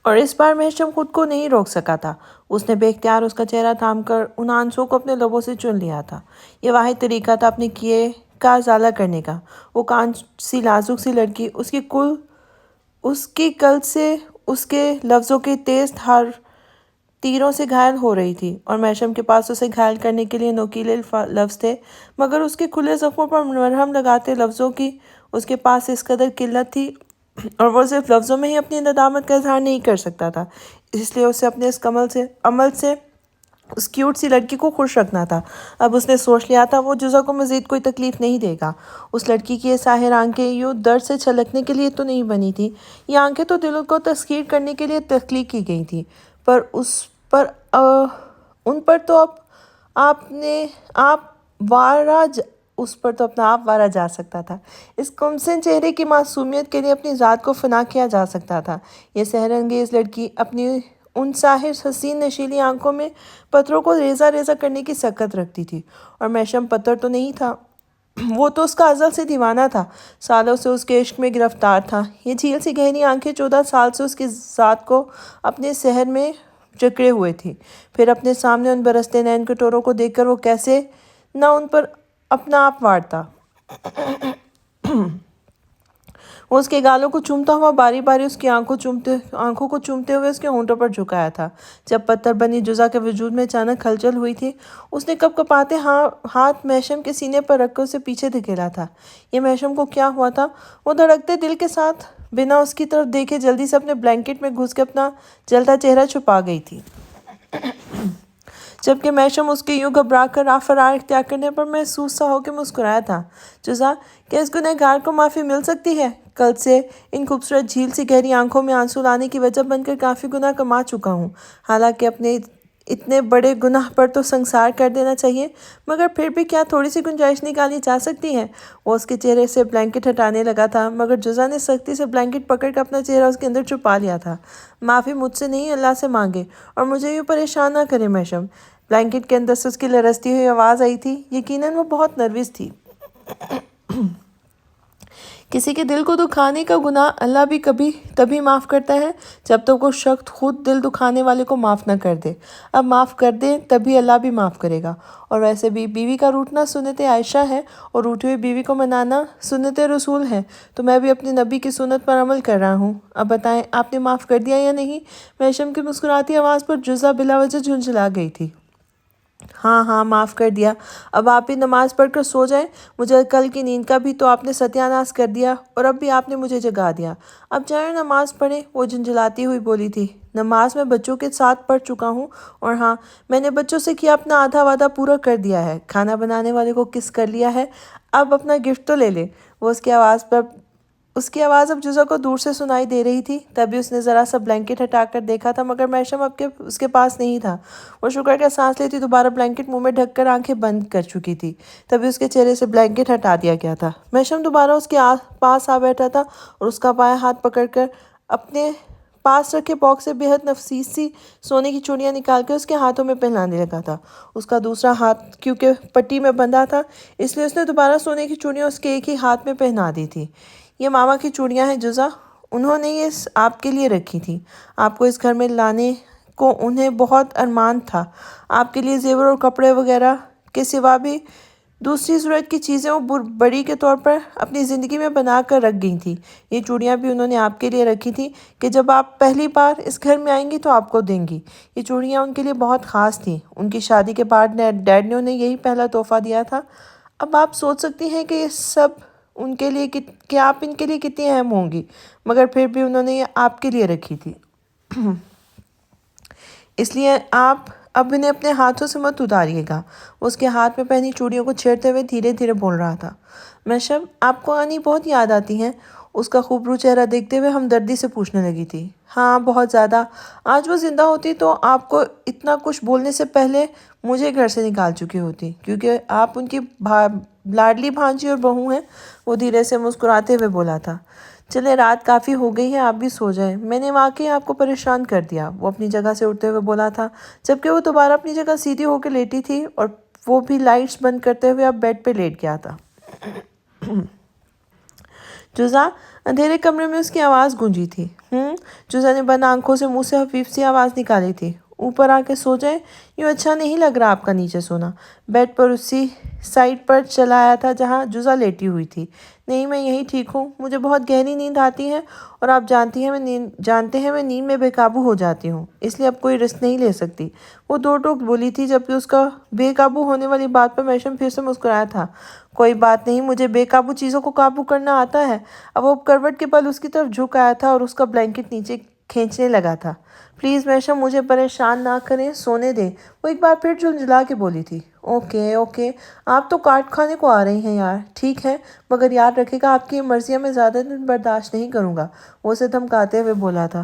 اور اس بار میشم خود کو نہیں روک سکا تھا۔ اس نے بے اختیار اس کا چہرہ تھام کر ان آنسوؤں کو اپنے لبوں سے چن لیا تھا۔ یہ واحد طریقہ تھا اپنے کیے کا ازالہ کرنے کا۔ وہ کان سی نازک سی لڑکی اس کی کل سے اس کے لفظوں کے تیز دھار تیروں سے گھائل ہو رہی تھی، اور میشم کے پاس اسے گھائل کرنے کے لیے نوکیلے لفظ تھے، مگر اس کے کھلے زخموں پر مرہم لگاتے لفظوں کی اس کے پاس اس قدر قلت تھی، اور وہ صرف لفظوں میں ہی اپنی ندامت کا اظہار نہیں کر سکتا تھا۔ اس لیے اسے اپنے اس عمل سے اس کیوٹ سی لڑکی کو خوش رکھنا تھا۔ اب اس نے سوچ لیا تھا وہ جزا کو مزید کوئی تکلیف نہیں دے گا۔ اس لڑکی کی یہ ساحر آنکھیں یوں درد سے چھلکنے کے لیے تو نہیں بنی تھی، یہ آنکھیں تو دلوں کو تسخیر کرنے کے لیے تخلیق کی گئی تھیں، پر ان پر تو اپنا آپ وارا جا سکتا تھا۔ اس کمسن چہرے کی معصومیت کے لیے اپنی ذات کو فنا کیا جا سکتا تھا۔ یہ سحر انگیز لڑکی اپنی ان ساحر حسین نشیلی آنکھوں میں پتھروں کو ریزہ ریزہ کرنے کی سکت رکھتی تھی، اور میشم پتھر تو نہیں تھا، وہ تو اس کا ازل سے دیوانہ تھا، سالوں سے اس کے عشق میں گرفتار تھا۔ یہ جھیل سی گہری آنکھیں 14 سال سے اس کی ذات کو اپنے سحر میں جکڑے ہوئے تھی، پھر اپنے سامنے ان برستے نین کٹوروں کو دیکھ کر وہ کیسے نہ ان پر اپنا آپ وارتا۔ وہ اس کے گالوں کو چومتا ہوا باری باری اس کی آنکھوں کو چومتے ہوئے اس کے ہونٹوں پر جھکایا تھا۔ جب پتھر بنی جزا کے وجود میں اچانک ہلچل ہوئی تھی، اس نے کپ کپاتے ہاتھ میشم کے سینے پر رکھ کر اسے پیچھے دھکیلا تھا۔ یہ میشم کو کیا ہوا تھا؟ وہ دھڑکتے دل کے ساتھ بنا اس کی طرف دیکھے جلدی سے اپنے بلینکٹ میں گھس کے اپنا جلتا چہرہ چھپا گئی تھی، جبکہ میشم اس کے یوں گھبرا کر فرار اختیار کرنے پر محسوس سا ہو کے مسکرایا تھا۔ جزا، کیا اس گنہگار کو معافی مل سکتی ہے؟ کل سے ان خوبصورت جھیل سی گہری آنکھوں میں آنسو لانے کی وجہ بن کر کافی گناہ کما چکا ہوں، حالانکہ اپنے اتنے بڑے گناہ پر تو سنگسار کر دینا چاہیے، مگر پھر بھی کیا تھوڑی سی گنجائش نکالی جا سکتی ہے؟ وہ اس کے چہرے سے بلینکٹ ہٹانے لگا تھا، مگر جزا نے سختی سے بلینکٹ پکڑ کر اپنا چہرہ اس کے اندر چھپا لیا تھا۔ معافی مجھ سے نہیں، اللہ سے مانگے، اور مجھے یوں پریشان نہ کرے میشم۔ بلینکٹ کے اندر سے اس کی لرزتی ہوئی آواز آئی تھی۔ یقیناً وہ بہت نروس تھی۔ کسی کے دل کو دکھانے کا گناہ اللہ بھی کبھی تبھی معاف کرتا ہے جب تک وہ شخص خود دل دکھانے والے کو معاف نہ کر دے۔ اب معاف کر دے تبھی اللہ بھی معاف کرے گا۔ اور ویسے بھی بیوی کا روٹھنا سنت عائشہ ہے، اور روٹھی ہوئی بیوی کو منانا سنت رسول ہے، تو میں بھی اپنی نبی کی سنت پر عمل کر رہا ہوں۔ اب بتائیں، آپ نے معاف کر دیا یا نہیں؟ میشم کی مسکراتی آواز پر جزا بلا وجہ جھنجھلا گئی تھی۔ ہاں، معاف کر دیا۔ اب آپ بھی نماز پڑھ کر سو جائیں، مجھے کل کی نیند کا بھی تو آپ نے ستیہ ناش کر دیا، اور اب بھی آپ نے مجھے جگا دیا۔ اب جائیں اور نماز پڑھیں، وہ جھنجھلاتی ہوئی بولی تھی۔ نماز میں بچوں کے ساتھ پڑھ چکا ہوں، اور ہاں، میں نے بچوں سے کیا اپنا آدھا وعدہ پورا کر دیا ہے، کھانا بنانے والے کو کس کر لیا ہے، اب اپنا گفٹ تو لے لے۔ وہ اس کی آواز اب جزا کو دور سے سنائی دے رہی تھی۔ تبھی اس نے ذرا سا بلینکٹ ہٹا کر دیکھا تھا، مگر میشم اب اس کے پاس نہیں تھا۔ وہ شکر کا سانس لیتی دوبارہ بلینکٹ منہ میں ڈھک کر آنکھیں بند کر چکی تھی۔ تبھی اس کے چہرے سے بلینکٹ ہٹا دیا گیا تھا۔ میشم دوبارہ اس کے پاس آ بیٹھا تھا اور اس کا بایاں ہاتھ پکڑ کر اپنے پاس رکھے باکس سے بہت نفیس سی سونے کی چوڑیاں نکال کے اس کے ہاتھوں میں پہنانے لگا تھا۔ اس کا دوسرا ہاتھ کیونکہ پٹی میں بندھا تھا، اس لیے اس نے دوبارہ سونے کی چوڑیاں اس کے ایک ہی ہاتھ میں پہنا دی تھی۔ یہ ماما کی چوڑیاں ہیں جزا، انہوں نے یہ آپ کے لیے رکھی تھی۔ آپ کو اس گھر میں لانے کو انہیں بہت ارمان تھا۔ آپ کے لیے زیور اور کپڑے وغیرہ کے سوا بھی دوسری ضرورت کی چیزیں وہ بڑی کے طور پر اپنی زندگی میں بنا کر رکھ گئی تھی۔ یہ چوڑیاں بھی انہوں نے آپ کے لیے رکھی تھی کہ جب آپ پہلی بار اس گھر میں آئیں گی تو آپ کو دیں گی۔ یہ چوڑیاں ان کے لیے بہت خاص تھیں۔ ان کی شادی کے بعد ڈیڈ نے انہیں یہی پہلا تحفہ دیا تھا۔ اب آپ سوچ سکتی ہیں کہ یہ سب ان کے لیے کہ آپ ان کے لیے کتنی اہم ہوں گی، مگر پھر بھی انہوں نے یہ آپ کے لیے رکھی تھی۔ اس لیے آپ اب انہیں اپنے ہاتھوں سے مت اتاریے گا۔ وہ اس کے ہاتھ میں پہنی چوڑیوں کو چھیڑتے ہوئے دھیرے دھیرے بول رہا تھا۔ میشم، آپ کو آنی بہت یاد آتی ہیں؟ اس کا خوبرو چہرہ دیکھتے ہوئے ہمدردی سے پوچھنے لگی تھی۔ ہاں، بہت زیادہ۔ آج وہ زندہ ہوتی تو آپ کو اتنا کچھ بولنے سے پہلے مجھے گھر سے نکال چکی ہوتی، کیونکہ آپ ان کی لاڈلی بھانجی اور بہو ہیں۔ وہ دھیرے سے مسکراتے ہوئے بولا تھا۔ چلے، رات کافی ہو گئی ہے، آپ بھی سو جائیں۔ میں نے واقعی آپ کو پریشان کر دیا، وہ اپنی جگہ سے اٹھتے ہوئے بولا تھا، جبکہ وہ دوبارہ اپنی جگہ سیدھی ہو کے لیٹی تھی اور وہ بھی لائٹس بند کرتے ہوئے اب بیڈ پہ لیٹ گیا تھا۔ جزا، اندھیرے کمرے میں اس کی آواز گونجی تھی۔ جزا نے بند آنکھوں سے منہ سے خفیف سی آواز نکالی تھی۔ اوپر آ کے سو جائیں، یوں اچھا نہیں لگ رہا آپ کا نیچے سونا۔ بیڈ پر اسی سائڈ پر چلا آیا تھا جہاں جزا لیٹی ہوئی تھی۔ نہیں، میں یہی ٹھیک ہوں، مجھے بہت گہری نیند آتی ہے اور آپ جانتے ہیں میں نیند میں بے قابو ہو جاتی ہوں، اس لیے اب کوئی رسک نہیں لے سکتی۔ وہ دو ٹوک بولی تھی، جبکہ اس کا بے قابو ہونے والی بات پر میشم پھر سے مسکرایا تھا۔ کوئی بات نہیں، مجھے بے قابو چیزوں کو قابو کرنا آتا ہے۔ اب وہ کروٹ کے بل اس کی طرف جھک آیا تھا اور اس کا بلینکٹ نیچے کھینچنے لگا تھا۔ پلیز میشم، مجھے پریشان نہ کریں، سونے دیں، وہ ایک بار پھر جھنجھلا کے بولی تھی۔ اوکے، آپ تو کاٹ کھانے کو آ رہی ہیں یار، ٹھیک ہے، مگر یاد رکھے گا آپ کی مرضیاں میں زیادہ دن برداشت نہیں کروں گا، وہ اسے دھمکاتے ہوئے بولا تھا۔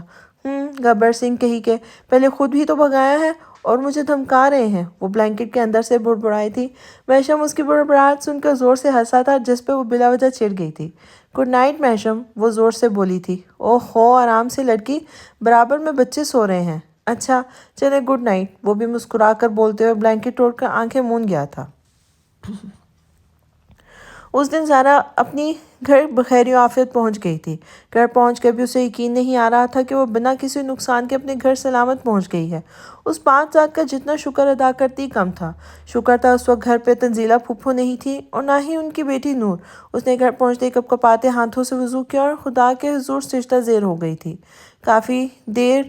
گبر سنگھ کہی کے، پہلے خود بھی تو بھگایا ہے اور مجھے دھمکا رہے ہیں، وہ بلینکٹ کے اندر سے بڑبڑائی تھی۔ میشم اس کی بڑبڑاہٹ سن کر زور سے ہنسا تھا، جس پہ وہ بلا وجہ چڑ گئی تھی۔ گڈ نائٹ میشم، وہ زور سے بولی تھی۔ اوہو، آرام سے لڑکی، برابر میں بچے سو رہے ہیں۔ اچھا، چلے گڈ نائٹ، وہ بھی مسکرا کر بولتے ہوئے بلینکٹ توڑ کر آنکھیں مون گیا تھا۔ اس دن زارا اپنی گھر بخیر و عافیت پہنچ گئی تھی۔ گھر پہنچ کر بھی اسے یقین نہیں آ رہا تھا کہ وہ بنا کسی نقصان کے اپنے گھر سلامت پہنچ گئی ہے۔ اس 5 ذات کا جتنا شکر ادا کرتی کم تھا۔ شکر تھا اس وقت گھر پہ تنزیلہ پھپھو نہیں تھی اور نہ ہی ان کی بیٹی نور۔ اس نے گھر پہنچتے ہی کپکپاتے ہاتھوں سے وضو کیا اور خدا کے حضور سجدہ زیر ہو گئی تھی۔ کافی دیر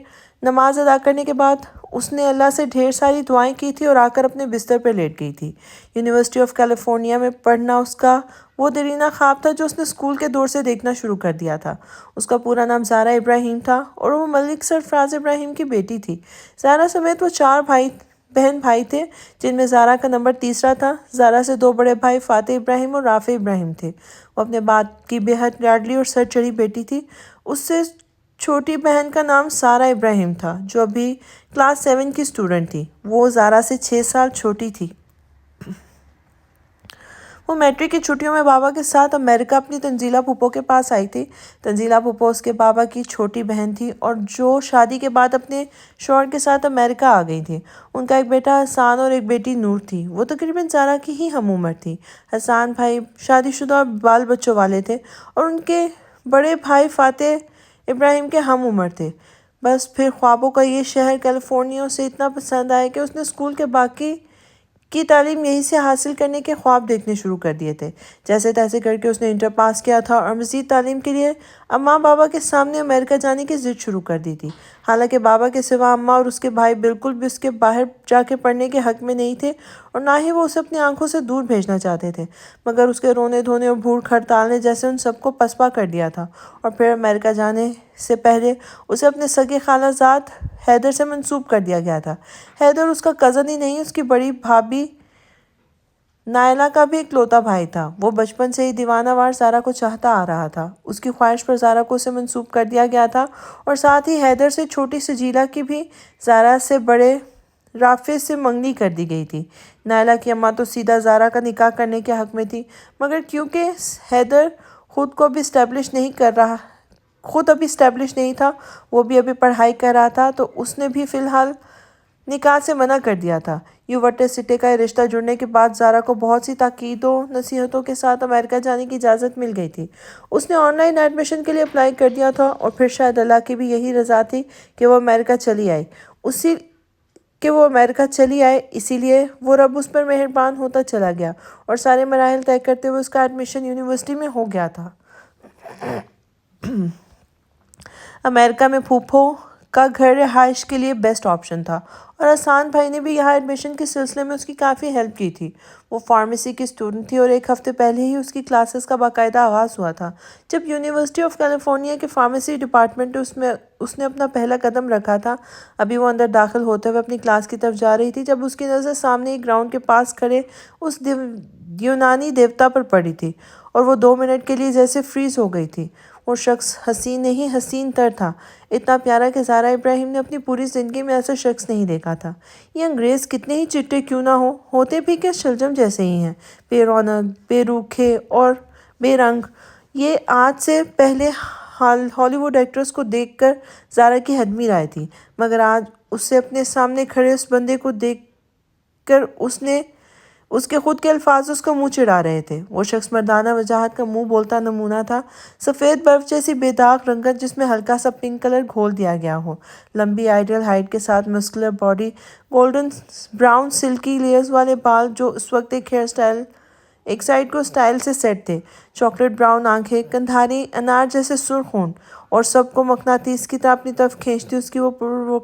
نماز ادا کرنے کے بعد اس نے اللہ سے ڈھیر ساری دعائیں کی تھی اور آ کر اپنے بستر پر لیٹ گئی تھی۔ یونیورسٹی آف کیلیفورنیا میں پڑھنا اس کا وہ دیرینہ خواب تھا جو اس نے اسکول کے دور سے دیکھنا شروع کر دیا تھا۔ اس کا پورا نام زارا ابراہیم تھا اور وہ ملک سرفراز ابراہیم کی بیٹی تھی۔ زارا سمیت وہ 4 بہن بھائی تھے، جن میں زارا کا نمبر تیسرا تھا۔ زارا سے 2 بڑے بھائی فاتح ابراہیم اور رافع ابراہیم تھے۔ وہ اپنے باپ کی بہت لاڈلی اور سر چڑھی بیٹی تھی۔ اس سے چھوٹی بہن کا نام سارا ابراہیم تھا، جو ابھی کلاس 7 کی اسٹوڈنٹ تھی۔ وہ زارا سے 6 سال چھوٹی تھی۔ وہ میٹرک کی چھٹیوں میں بابا کے ساتھ امریکہ اپنی تنزیلہ پھپھو کے پاس آئی تھی۔ تنزیلہ پھپھو اس کے بابا کی چھوٹی بہن تھی اور جو شادی کے بعد اپنے شوہر کے ساتھ امریکہ آ گئی تھی۔ ان کا ایک بیٹا حسان اور ایک بیٹی نور تھی۔ وہ تقریباً زارا کی ہی ہم عمر تھی۔ حسان بھائی شادی شدہ اور بال بچوں والے تھے اور ان کے بڑے بھائی فاتح ابراہیم کے ہم عمر تھے۔ بس پھر خوابوں کا یہ شہر کیلیفورنیا اسے اتنا پسند آیا کہ اس نے اسکول کے باقی کی تعلیم یہیں سے حاصل کرنے کے خواب دیکھنے شروع کر دیے تھے۔ جیسے تیسے کر کے اس نے انٹر پاس کیا تھا اور مزید تعلیم کے لیے اماں بابا کے سامنے امریکہ جانے کی ضد شروع کر دی تھی۔ حالانکہ بابا کے سوا اماں اور اس کے بھائی بالکل بھی اس کے باہر جا کے پڑھنے کے حق میں نہیں تھے اور نہ ہی وہ اسے اپنی آنکھوں سے دور بھیجنا چاہتے تھے، مگر اس کے رونے دھونے اور بھوک ہڑتال نے جیسے ان سب کو پسپا کر دیا تھا اور پھر امریکہ جانے سے پہلے اسے اپنے سگے خالہ زاد حیدر سے منسوب کر دیا گیا تھا۔ حیدر اس کا کزن ہی نہیں، اس کی بڑی بھابھی نائلہ کا بھی اکلوتا بھائی تھا۔ وہ بچپن سے ہی دیوانہ وار زارا کو چاہتا آ رہا تھا۔ اس کی خواہش پر زارا کو اسے منسوب کر دیا گیا تھا اور ساتھ ہی حیدر سے چھوٹی سجیلہ کی بھی زارا سے بڑے رافع سے منگنی کر دی گئی تھی۔ نائلہ کی اماں تو سیدھا زارا کا نکاح کرنے کے حق میں تھی، مگر کیونکہ حیدر خود ابھی اسٹیبلش نہیں تھا، وہ بھی ابھی پڑھائی کر رہا تھا، تو اس نے بھی فی الحال نکاح سے منع کر دیا تھا۔ یوں وٹے سٹے کا یہ رشتہ جڑنے کے بعد زارا کو بہت سی تاکید و نصیحتوں کے ساتھ امریکہ جانے کی اجازت مل گئی تھی۔ اس نے آن لائن ایڈمیشن کے لیے اپلائی کر دیا تھا اور پھر شاید اللہ کی بھی یہی رضا تھی کہ وہ امریکہ چلی آئے، اسی لیے وہ رب اس پر مہربان ہوتا چلا گیا اور سارے مراحل طے کرتے ہوئے اس کا ایڈمیشن یونیورسٹی میں ہو گیا تھا۔ امریکہ میں پھوپھو کا گھر رہائش کے لیے بیسٹ آپشن تھا اور احسان بھائی نے بھی یہاں ایڈمیشن کے سلسلے میں اس کی کافی ہیلپ کی تھی۔ وہ فارمیسی کی اسٹوڈنٹ تھی اور ایک ہفتے پہلے ہی اس کی کلاسز کا باقاعدہ آغاز ہوا تھا۔ جب یونیورسٹی آف کیلیفورنیا کے فارمیسی ڈپارٹمنٹ اس نے اپنا پہلا قدم رکھا تھا، ابھی وہ اندر داخل ہوتے ہوئے اپنی کلاس کی طرف جا رہی تھی جب اس کی نظر سامنے ہی گراؤنڈ کے پاس کھڑے اس یونانی دیوتا پر پڑی تھی اور وہ 2 منٹ کے لیے جیسے فریز ہو گئی تھی۔ وہ شخص حسین نہیں حسین تر تھا، اتنا پیارا کہ زارا ابراہیم نے اپنی پوری زندگی میں ایسا شخص نہیں دیکھا تھا۔ یہ انگریز کتنے ہی چٹے کیوں نہ ہوتے بھی کہ شلجم جیسے ہی ہیں، بے رونق، بے روکھے اور بے رنگ۔ یہ آج سے پہلے ہالی ووڈ ایکٹرز کو دیکھ کر زارا کی حتمی رائے تھی، مگر آج اسے اپنے سامنے کھڑے اس بندے کو دیکھ کر اس کے خود کے الفاظ اس کا منہ چڑھا رہے تھے۔ وہ شخص مردانہ وجاہت کا منہ بولتا نمونہ تھا، سفید برف جیسی بے داغ رنگت جس میں ہلکا سا پنک کلر گھول دیا گیا ہو، لمبی آئیڈیل ہائٹ کے ساتھ muscular body, golden brown silky layers والے بال جو اس وقت ایک سائیڈ کو سٹائل سے سیٹ تھے، چاکلیٹ براؤن آنکھیں، کندھاری انار جیسے سرخ ہونٹ اور سب کو مقناطیس کی طرح اپنی طرف کھینچتی اس کی وہ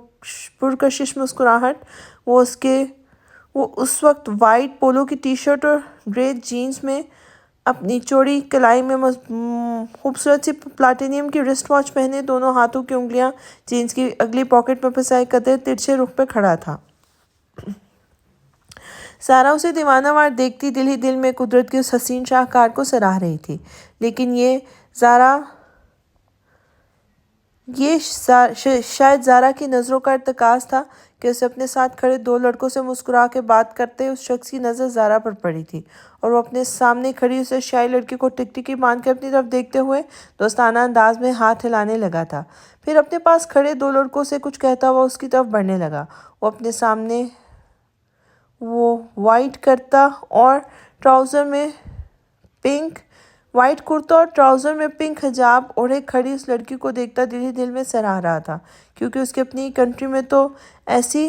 پرکشش مسکراہٹ۔ وہ اس وقت وائٹ پولو کی ٹی شرٹ اور گرے جینز میں اپنی چوڑی کلائی میں خوبصورت سی پلاٹینیم کی رسٹ واچ پہنے، دونوں ہاتھوں کی انگلیاں جینز کی اگلی پاکٹ میں پھنسائے قدرے ترچھے رخ پہ کھڑا تھا۔ زارا اسے دیوانہ وار دیکھتی دل ہی دل میں قدرت کی اس حسین شاہکار کو سراہ رہی تھی، لیکن یہ شاید زارا کی نظروں کا ارتکاز تھا کہ اسے اپنے ساتھ کھڑے 2 لڑکوں سے مسکرا کے بات کرتے اس شخص کی نظر زارا پر پڑی تھی اور وہ اپنے سامنے کھڑی اس ایشیائی لڑکی کو ٹکٹکی باندھ کے اپنی طرف دیکھتے ہوئے دوستانہ انداز میں ہاتھ ہلانے لگا تھا، پھر اپنے پاس کھڑے 2 لڑکوں سے کچھ کہتا ہوا اس کی طرف بڑھنے لگا۔ وہ اپنے سامنے وائٹ کرتا اور ٹراؤزر میں پنک حجاب اوڑھے کھڑی اس لڑکی کو دیکھتا دل ہی دل میں سراہ رہا تھا، کیونکہ اس کی اپنی کنٹری میں تو ایسی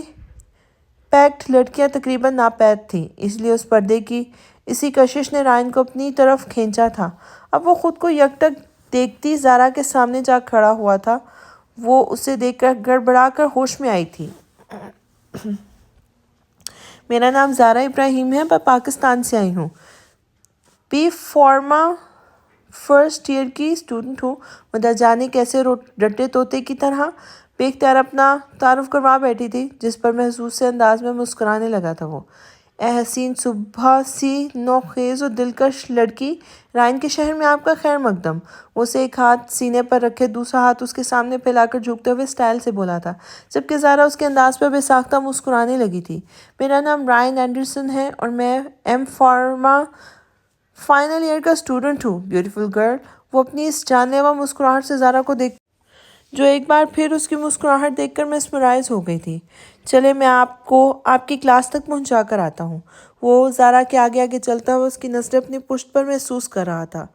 پیکڈ لڑکیاں تقریباً ناپید تھیں، اس لیے اس پردے کی اسی کشش نے رائن کو اپنی طرف کھینچا تھا۔ اب وہ خود کو یکٹک دیکھتی زارا کے سامنے جا کھڑا ہوا تھا، وہ اسے دیکھ کر گڑبڑا کر ہوش میں آئی تھی۔ میرا نام زارا ابراہیم ہے، میں پاکستان سے آئی ہوں، بی فارما فرسٹ ایئر کی اسٹوڈنٹ ہوں۔ مدہ جانے کیسے رٹے طوطے کی طرح بے اختیار اپنا تعارف کروا بیٹھی تھی، جس پر محسوس سے انداز میں مسکرانے لگا تھا وہ۔ اے حسین صبح سی نوخیز و دلکش لڑکی، رائن کے شہر میں آپ کا خیر مقدم۔ وہ اسے ایک ہاتھ سینے پر رکھے دوسرا ہاتھ اس کے سامنے پھیلا کر جھکتے ہوئے سٹائل سے بولا تھا، جبکہ زارا اس کے انداز پر بے ساختہ مسکرانے لگی تھی۔ میرا نام رائن اینڈرسن ہے اور میں ایم فارما فائنل ایئر کا اسٹوڈنٹ ہوں، بیوٹیفل گرل۔ وہ اپنی اس جان لیوا مسکراہٹ سے زارا کو دیکھ جو ایک بار پھر اس کی مسکراہٹ دیکھ کر میسمرائز ہو گئی تھی۔ چلے میں آپ کو آپ کی کلاس تک پہنچا کر آتا ہوں۔ وہ زارا کے آگے آگے چلتا ہوا اس کی نظریں اپنی پشت پر محسوس کر رہا تھا۔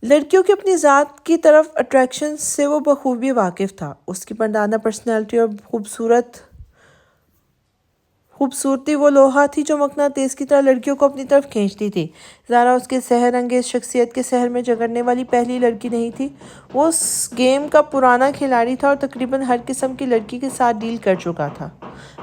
لڑکیوں کی اپنی ذات کی طرف اٹریکشن سے وہ بخوبی واقف تھا۔ اس کی پردانہ پرسنالٹی اور خوبصورتی وہ لوہا تھی جو مقناطیس کی طرح لڑکیوں کو اپنی طرف کھینچتی تھی۔ زارا اس کے سحر انگیز شخصیت کے سحر میں جگرنے والی پہلی لڑکی نہیں تھی۔ وہ اس گیم کا پرانا کھلاڑی تھا اور تقریباً ہر قسم کی لڑکی کے ساتھ ڈیل کر چکا تھا،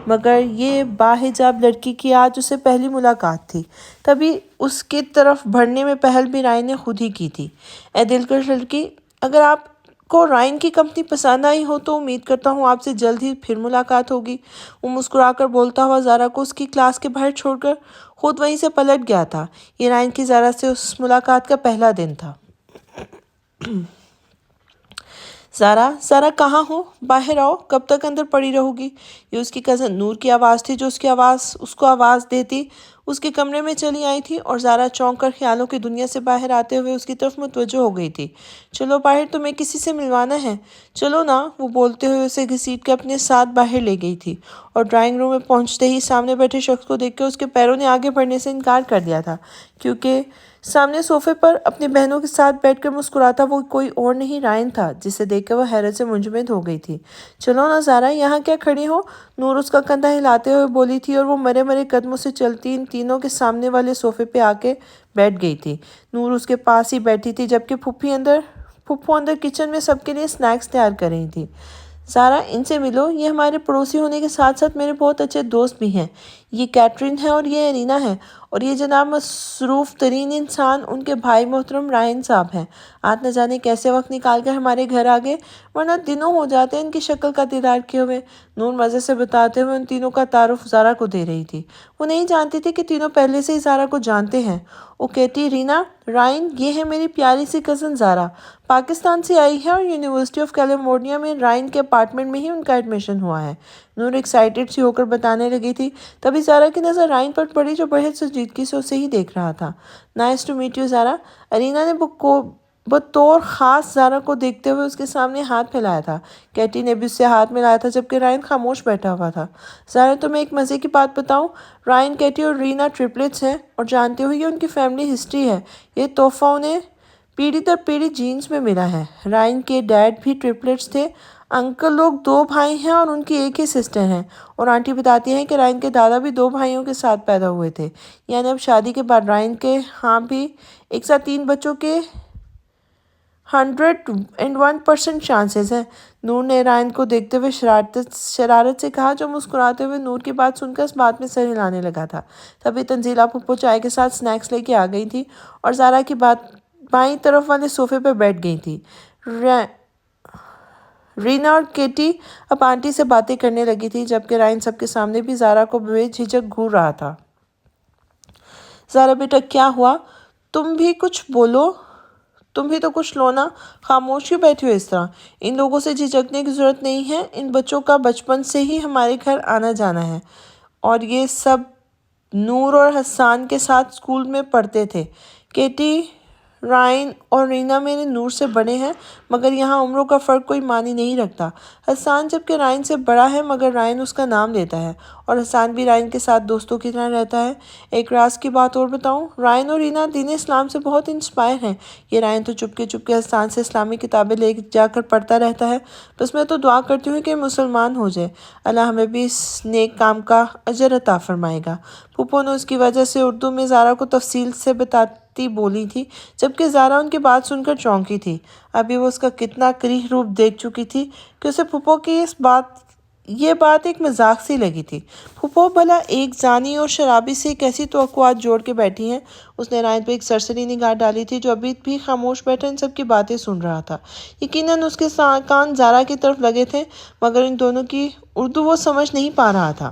مگر یہ باحجاب لڑکی کی آج اسے پہلی ملاقات تھی، تبھی اس کی طرف بڑھنے میں پہل بھی رائن نے خود ہی کی تھی۔ اے دلکش لڑکی، اگر آپ کو رائن کی کمپنی پسند آئی ہو تو امید کرتا ہوں آپ سے جلد ہی پھر ملاقات ہوگی۔ وہ مسکرا کر بولتا ہوا زارا کو اس کی کلاس کے باہر چھوڑ کر خود وہیں سے پلٹ گیا تھا۔ یہ رائن کی زارا سے اس ملاقات کا پہلا دن تھا۔ زارا کہاں ہو؟ باہر آؤ، کب تک اندر پڑی رہو گی؟ یہ اس کی کزن نور کی آواز تھی جو اس کو آواز دیتی اس کے کمرے میں چلی آئی تھی، اور زارا چونک کر خیالوں کی دنیا سے باہر آتے ہوئے اس کی طرف متوجہ ہو گئی تھی۔ چلو باہر، تمہیں کسی سے ملوانا ہے۔ چلو نا، وہ بولتے ہوئے اسے گھسیٹ کے اپنے ساتھ باہر لے گئی تھی، اور ڈرائنگ روم میں پہنچتے ہی سامنے بیٹھے شخص کو دیکھ کے اس کے پیروں نے آگے بڑھنے سے انکار کر دیا تھا، کیونکہ سامنے صوفے پر اپنی بہنوں کے ساتھ بیٹھ کر مسکراتا وہ کوئی اور نہیں رائن تھا، جسے دیکھ کر وہ حیرت سے منجمد ہو گئی تھی۔ چلو نا زارا، یہاں کیا کھڑی ہو؟ نور اس کا کندھا ہلاتے ہوئے بولی تھی، اور وہ مرے مرے قدموں سے چلتی ان تینوں کے سامنے والے صوفے پہ آ کے بیٹھ گئی تھی۔ نور اس کے پاس ہی بیٹھی تھی، جبکہ پھپھو اندر کچن میں سب کے لیے سنیکس تیار کر رہی تھی۔ زارا، ان سے ملو، یہ ہمارے پڑوسی ہونے کے ساتھ ساتھ میرے بہت اچھے دوست بھی ہیں۔ یہ کیٹرین ہے اور یہ ارینا ہے، اور یہ جناب مصروف ترین انسان ان کے بھائی محترم رائن صاحب ہیں۔ آج نہ جانے کیسے وقت نکال کر ہمارے گھر آ گئے، ورنہ دنوں ہو جاتے ہیں ان کی شکل کا دیدار کیے ہوئے۔ نور مزے سے بتاتے ہوئے ان تینوں کا تعارف زارا کو دے رہی تھی۔ وہ نہیں جانتی تھی کہ تینوں پہلے سے ہی زارا کو جانتے ہیں۔ او کیٹی، رینا، رائن، یہ ہے میری پیاری سی کزن زارا، پاکستان سے آئی ہے، اور یونیورسٹی آف کیلیفورنیا میں رائن کے اپارٹمنٹ میں ہی ان کا ایڈمیشن ہوا ہے۔ نور ایکسائٹڈ سی ہو کر بتانے لگی تھی، تبھی زارا کی نظر رائن پر پڑی جو بڑے سنجیدگی سے اسے ہی دیکھ رہا تھا۔ Nice to meet you Zara, Areena نے بطور خاص زارا کو دیکھتے ہوئے اس کے سامنے ہاتھ پھیلایا تھا۔ کیٹی نے بھی اس سے ہاتھ ملایا تھا، جبکہ رائن خاموش بیٹھا ہوا تھا۔ زارا، تمہیں ایک مزے کی بات بتاؤں؟ رائن، کیٹی اور رینا ٹرپلٹس ہیں، اور جانتے ہو یہ ان کی فیملی ہسٹری ہے۔ یہ تحفہ انہیں پیڑھی در پیڑھی جینز میں ملا ہے۔ رائن کے ڈیڈ بھی ٹرپلٹس تھے۔ انکل لوگ 2 بھائی ہیں اور ان کی ایک ہی سسٹر ہیں، اور آنٹی بتاتی ہیں کہ رائن کے دادا بھی 2 بھائیوں کے ساتھ پیدا ہوئے تھے، یعنی اب شادی کے بعد رائن کے ہاں بھی ایک ساتھ 3 بچوں کے 101% چانسز ہیں۔ نور نے رائن کو دیکھتے ہوئے شرارت سے کہا، جو مسکراتے ہوئے نور کی بات سن کر اس بات میں سر ہلانے لگا تھا۔ تبھی تنزیلہ پھپھو چائے کے ساتھ سنیکس لے کے آ گئی تھی، اور زارا کی بائیں طرف والے صوفے پہ بیٹھ گئی تھی۔ رینا اور کیٹی اب آنٹی سے باتیں کرنے لگی تھی، جبکہ رائن سب کے سامنے بھی زارا کو بے جھجک گھور رہا تھا۔ زارا بیٹا، کیا ہوا؟ تم بھی کچھ بولو، تم بھی تو کچھ لو نا، خاموش کیوں بیٹھی ہو اس طرح؟ ان لوگوں سے جھجکنے کی ضرورت نہیں ہے، ان بچوں کا بچپن سے ہی ہمارے گھر آنا جانا ہے، اور یہ سب نور اور حسان کے ساتھ اسکول میں پڑھتے تھے۔ کیٹی، رائن اور رینا میرے نور سے بڑے ہیں، مگر یہاں عمروں کا فرق کوئی معنی نہیں رکھتا۔ حسان جبکہ رائن سے بڑا ہے، مگر رائن اس کا نام لیتا ہے، اور حسان بھی رائن کے ساتھ دوستوں کی طرح رہتا ہے۔ ایک راز کی بات اور بتاؤں، رائن اور رینا دین اسلام سے بہت انسپائر ہیں۔ یہ رائن تو چپکے چپکے حسان سے اسلامی کتابیں لے جا کر پڑھتا رہتا ہے، بس میں تو دعا کرتی ہوں کہ مسلمان ہو جائے، اللہ ہمیں بھی اس نیک کام کا اجر عطا فرمائے گا۔ پھپھو نے اس کی وجہ سے اردو میں زارا کو تفصیل سے بتاتی بولی تھی، جبکہ زارا ان کی بات سن کر چونکی تھی۔ ابھی وہ اس کا کتنا کریہ روپ دیکھ چکی تھی کہ اسے پھپھو کی یہ بات ایک مذاق سی لگی تھی۔ پھپھو بھلا ایک زانی اور شرابی سے کیسی توقعات جوڑ کے بیٹھی ہیں؟ اس نے رائن پہ ایک سرسری نگاہ ڈالی تھی، جو ابھی بھی خاموش بیٹھا ان سب کی باتیں سن رہا تھا۔ یقیناً اس کے کان زارا کی طرف لگے تھے، مگر ان دونوں کی اردو وہ سمجھ نہیں پا رہا تھا۔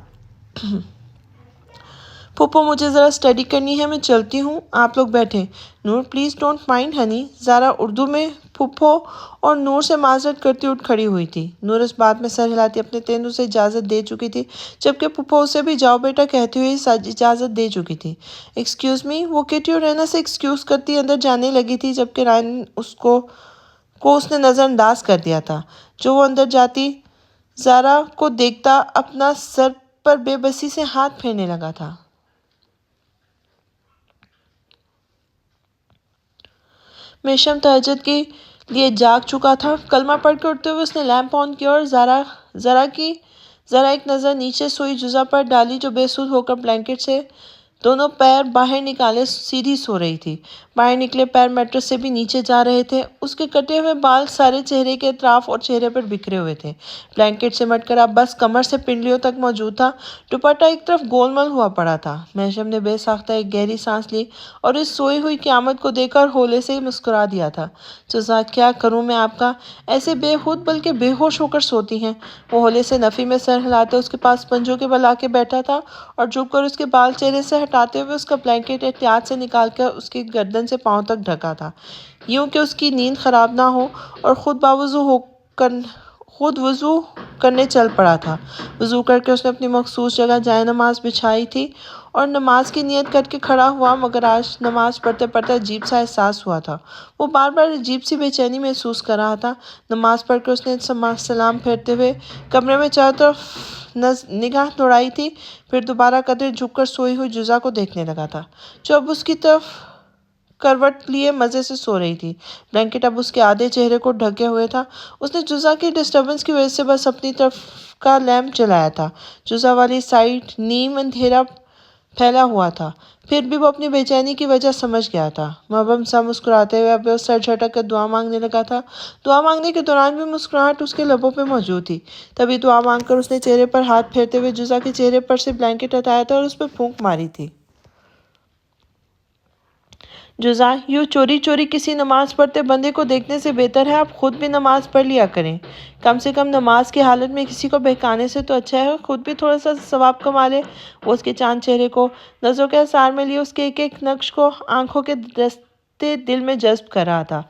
پھپھو، مجھے ذرا اسٹڈی کرنی ہے، میں چلتی ہوں، آپ لوگ بیٹھیں۔ نور، پلیز ڈونٹ مائنڈ ہنی۔ زارا اردو میں پھپھو اور نور سے معذرت کرتی اٹھ کھڑی ہوئی تھی۔ نور اس بات میں سر ہلاتی اپنے تینوں سے اجازت دے چکی تھی، جبکہ پھپھو اسے بھی جاؤ بیٹا کہتے ہوئے اجازت دے چکی تھی۔ ایکسکیوز می، وہ کیٹی اور رینا سے ایکسکیوز کرتی اندر جانے لگی تھی، جبکہ رائن کو اس نے نظر انداز کر دیا تھا۔ جو وہ اندر جاتی زارا کو دیکھتا اپنا سر پر بے بسی سے ہاتھ پھیرنے لگا تھا۔ میشم تہجد کے لیے جاگ چکا تھا۔ کلمہ پڑھ کے اٹھتے ہوئے اس نے لیمپ آن کیا اور ذرا ایک نظر نیچے سوئی جزا پر ڈالی، جو بے سود ہو کر بلینکٹ سے دونوں پیر باہر نکالے سیدھی سو رہی تھی۔ باہر نکلے پیر میٹرس سے بھی نیچے جا رہے تھے۔ اس کے کٹے ہوئے بال سارے چہرے کے اطراف اور چہرے پر بکھرے ہوئے تھے۔ بلینکٹ سمٹ کر اب بس کمر سے پنڈلیوں تک موجود تھا۔ دوپٹہ ایک طرف گول مل ہوا پڑا تھا۔ محشم نے بے ساختہ ایک گہری سانس لی اور اس سوئی ہوئی قیامت کو دیکھ کر ہولے سے مسکرا دیا تھا۔ جزا، کیا کروں میں آپ کا؟ ایسے بے خود بلکہ بے ہوش ہو کر سوتی ہیں۔ وہ ہولے سے نفی میں سر ہلاتے اس کے پاس پنجوں کے بل آ کے بیٹھا تھا اور جھک کر اس کے بال چہرے سے ہٹاتے ہوئے اس کا بلینکٹ احتیاط سے نکال کر اس کی گردن سے پاؤں تک ڈھکا تھا، یوں کہ اس کی نیند خراب نہ ہو، اور خود وضو کرنے چل پڑا تھا۔ وضو کر کے اس نے اپنی مخصوص جگہ جائے نماز بچھائی تھی اور نماز کی نیت کر کے کھڑا ہوا، مگر آج نماز پڑھتے پڑھتے عجیب سا احساس ہوا تھا۔ وہ بار بار عجیب سی بے چینی محسوس کر رہا تھا۔ نماز پڑھ کے اس نے سلام پھیرتے ہوئے کمرے میں چاروں طرف نگاہ دوڑائی تھی، پھر دوبارہ قدرے جھک کر سوئی ہوئی جزا کو دیکھنے لگا تھا، جو اب اس کی طرف کروٹ لیے مزے سے سو رہی تھی۔ بلینکٹ اب اس کے آدھے چہرے کو ڈھکے ہوئے تھا۔ اس نے جزا کی ڈسٹربنس کی وجہ سے بس اپنی طرف کا لیمپ جلایا تھا۔ جزا والی سائیڈ نیم اندھیرا پھیلا ہوا تھا، پھر بھی وہ اپنی بے چینی کی وجہ سمجھ گیا تھا۔ مبہم سا مسکراتے ہوئے اب وہ سر جھٹک کر دعا مانگنے لگا تھا۔ دعا مانگنے کے دوران بھی مسکراہٹ اس کے لبوں پہ موجود تھی۔ تبھی دعا مانگ کر اس نے چہرے پر ہاتھ پھیرتے ہوئے جزا کے چہرے پر سے بلینکٹ ہٹایا تھا اور اس پہ پھونک ماری تھی۔ جزا، یوں چوری چوری کسی نماز پڑھتے بندے کو دیکھنے سے بہتر ہے آپ خود بھی نماز پڑھ لیا کریں۔ کم سے کم نماز کی حالت میں کسی کو بہکانے سے تو اچھا ہے خود بھی تھوڑا سا ثواب کما لے۔ وہ اس کے چاند چہرے کو نظروں کے اثار میں لیے اس کے ایک ایک نقش کو آنکھوں کے رستے دل میں جذب کر رہا تھا۔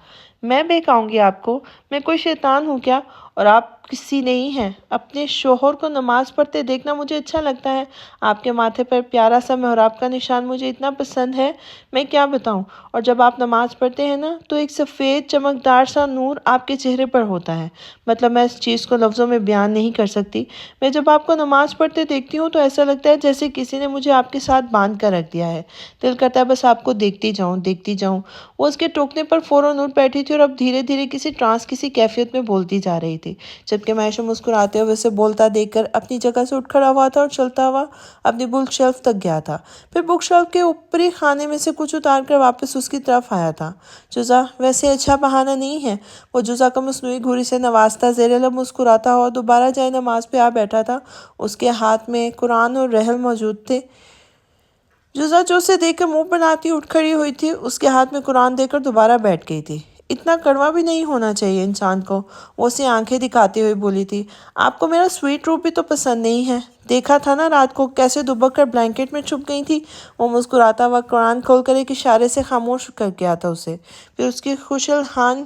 میں بہکاؤں گی آپ کو؟ میں کوئی شیطان ہوں کیا؟ اور آپ کسی نہیں ہیں۔ اپنے شوہر کو نماز پڑھتے دیکھنا مجھے اچھا لگتا ہے۔ آپ کے ماتھے پر پیارا سا محراب کا نشان مجھے اتنا پسند ہے، میں کیا بتاؤں۔ اور جب آپ نماز پڑھتے ہیں نا تو ایک سفید چمکدار سا نور آپ کے چہرے پر ہوتا ہے، مطلب میں اس چیز کو لفظوں میں بیان نہیں کر سکتی۔ میں جب آپ کو نماز پڑھتے دیکھتی ہوں تو ایسا لگتا ہے جیسے کسی نے مجھے آپ کے ساتھ باندھ کر رکھ دیا ہے، دل کرتا ہے بس آپ کو دیکھتی جاؤں دیکھتی جاؤں۔ وہ اس کے ٹوکنے پر فوراً اٹھ بیٹھی تھی اور اب دھیرے دھیرے کسی ٹرانس کسی کیفیت میں بولتی جا رہی تھی، جبکہ محشم مسکراتے ہوئے اسے بولتا دیکھ کر اپنی جگہ سے اٹھ کھڑا ہوا تھا اور چلتا ہوا اپنی بک شیلف تک گیا تھا، پھر بک شیلف کے اوپری خانے میں سے کچھ اتار کر واپس اس کی طرف آیا تھا۔ جزا، ویسے اچھا بہانہ نہیں ہے؟ وہ جزا کو مصنوعی گھوری سے نوازتا زیر لب مسکراتا ہوا دوبارہ جائے نماز پہ آ بیٹھا تھا۔ اس کے ہاتھ میں قرآن اور رحل موجود تھے۔ جزا جو اسے دیکھ کر منہ بناتی اٹھ کھڑی ہوئی تھی، اس کے ہاتھ میں قرآن دے کر دوبارہ بیٹھ گئی تھی۔ اتنا کڑوا بھی نہیں ہونا چاہیے انسان کو، وہ اسے آنکھیں دکھاتے ہوئے بولی تھی۔ آپ کو میرا سویٹ روپ بھی تو پسند نہیں ہے؟ دیکھا تھا نا رات کو کیسے دبک کر بلینکٹ میں چھپ گئی تھی۔ وہ مسکراتا ہوا قرآن کھول کر ایک اشارے سے خاموش کر گیا تھا اسے، پھر اس کی خوشلحان